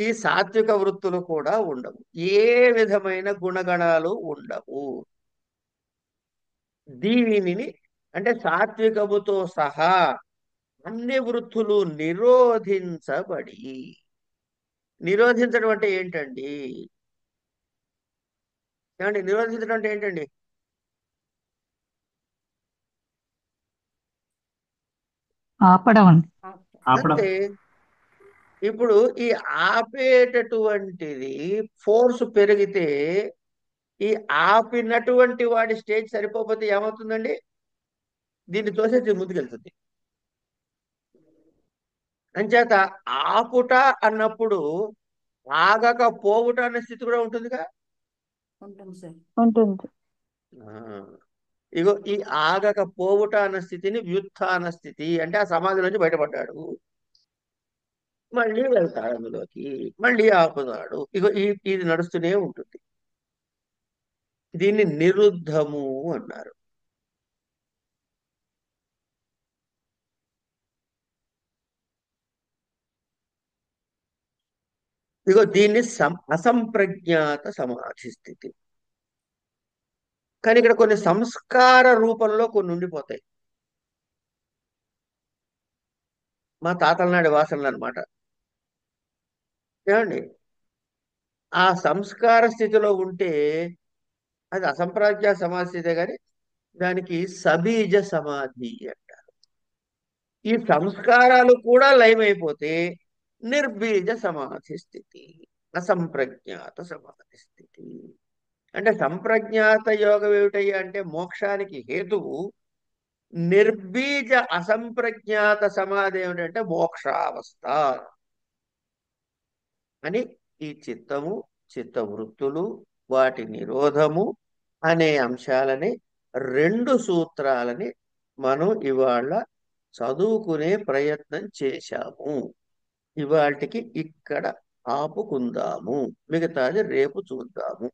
ఈ సాత్విక వృత్తులు కూడా ఉండవు, ఏ విధమైన గుణగణాలు ఉండవు. దీనిని అంటే సాత్వికముతో సహా అన్ని వృత్తులు నిరోధించబడి, నిరోధించడం అంటే ఏంటండి? ఏమండి నిరోధించడం అంటే ఏంటండి? ఆపడం అండి. ఆపడం. అంటే ఇప్పుడు ఈ ఆపేటటువంటిది ఫోర్స్ పెరిగితే ఈ ఆపినటువంటి వాడి స్టేజ్ సరిపోతే ఏమవుతుందండి? దీన్ని తోసేసి ముందుకెళ్తుంది. అంచేత ఆపుట అన్నప్పుడు ఆగక పోవుట అనే స్థితి కూడా ఉంటుందిగా. ఉంటుంది సార్. ఉంటుంది. ఇగో ఈ ఆగక పోవుట అన్న స్థితిని వ్యుత్థాన స్థితి అంటే ఆ సమాధి నుంచి బయటపడ్డాడు, మళ్ళీ వెళ్తాడు అందులోకి, మళ్ళీ ఆపుతాడు. ఇగో ఇది నడుస్తూనే ఉంటుంది. దీన్ని నిరుద్ధము అన్నారు. ఇగో దీన్ని అసంప్రజ్ఞాత సమాధి స్థితి. కానీ ఇక్కడ కొన్ని సంస్కార రూపంలో కొన్ని ఉండిపోతాయి. మా తాతల నాటి వాసనలు అనమాట. ఏమండి? ఆ సంస్కార స్థితిలో ఉంటే అది అసంప్రజ్ఞ సమాధి స్థితే, కానీ దానికి సబీజ సమాధి అంటారు. ఈ సంస్కారాలు కూడా లయమైపోతే నిర్బీజ సమాధి స్థితి, అసంప్రజ్ఞాత సమాధి స్థితి. అంటే సంప్రజ్ఞాత యోగం ఏమిటయ్యా అంటే మోక్షానికి హేతువు. నిర్బీజ అసంప్రజ్ఞాత సమాధి ఏమిటంటే మోక్షావస్థ అని. ఈ చిత్తము, చిత్తవృత్తులు, వాటి నిరోధము అనే అంశాలని 2 సూత్రాలని మనం ఇవాళ చదువుకునే ప్రయత్నం చేశాము. ఇవాళకి ఇక్కడ ఆపుకుందాము, మిగతాది రేపు చూద్దాము.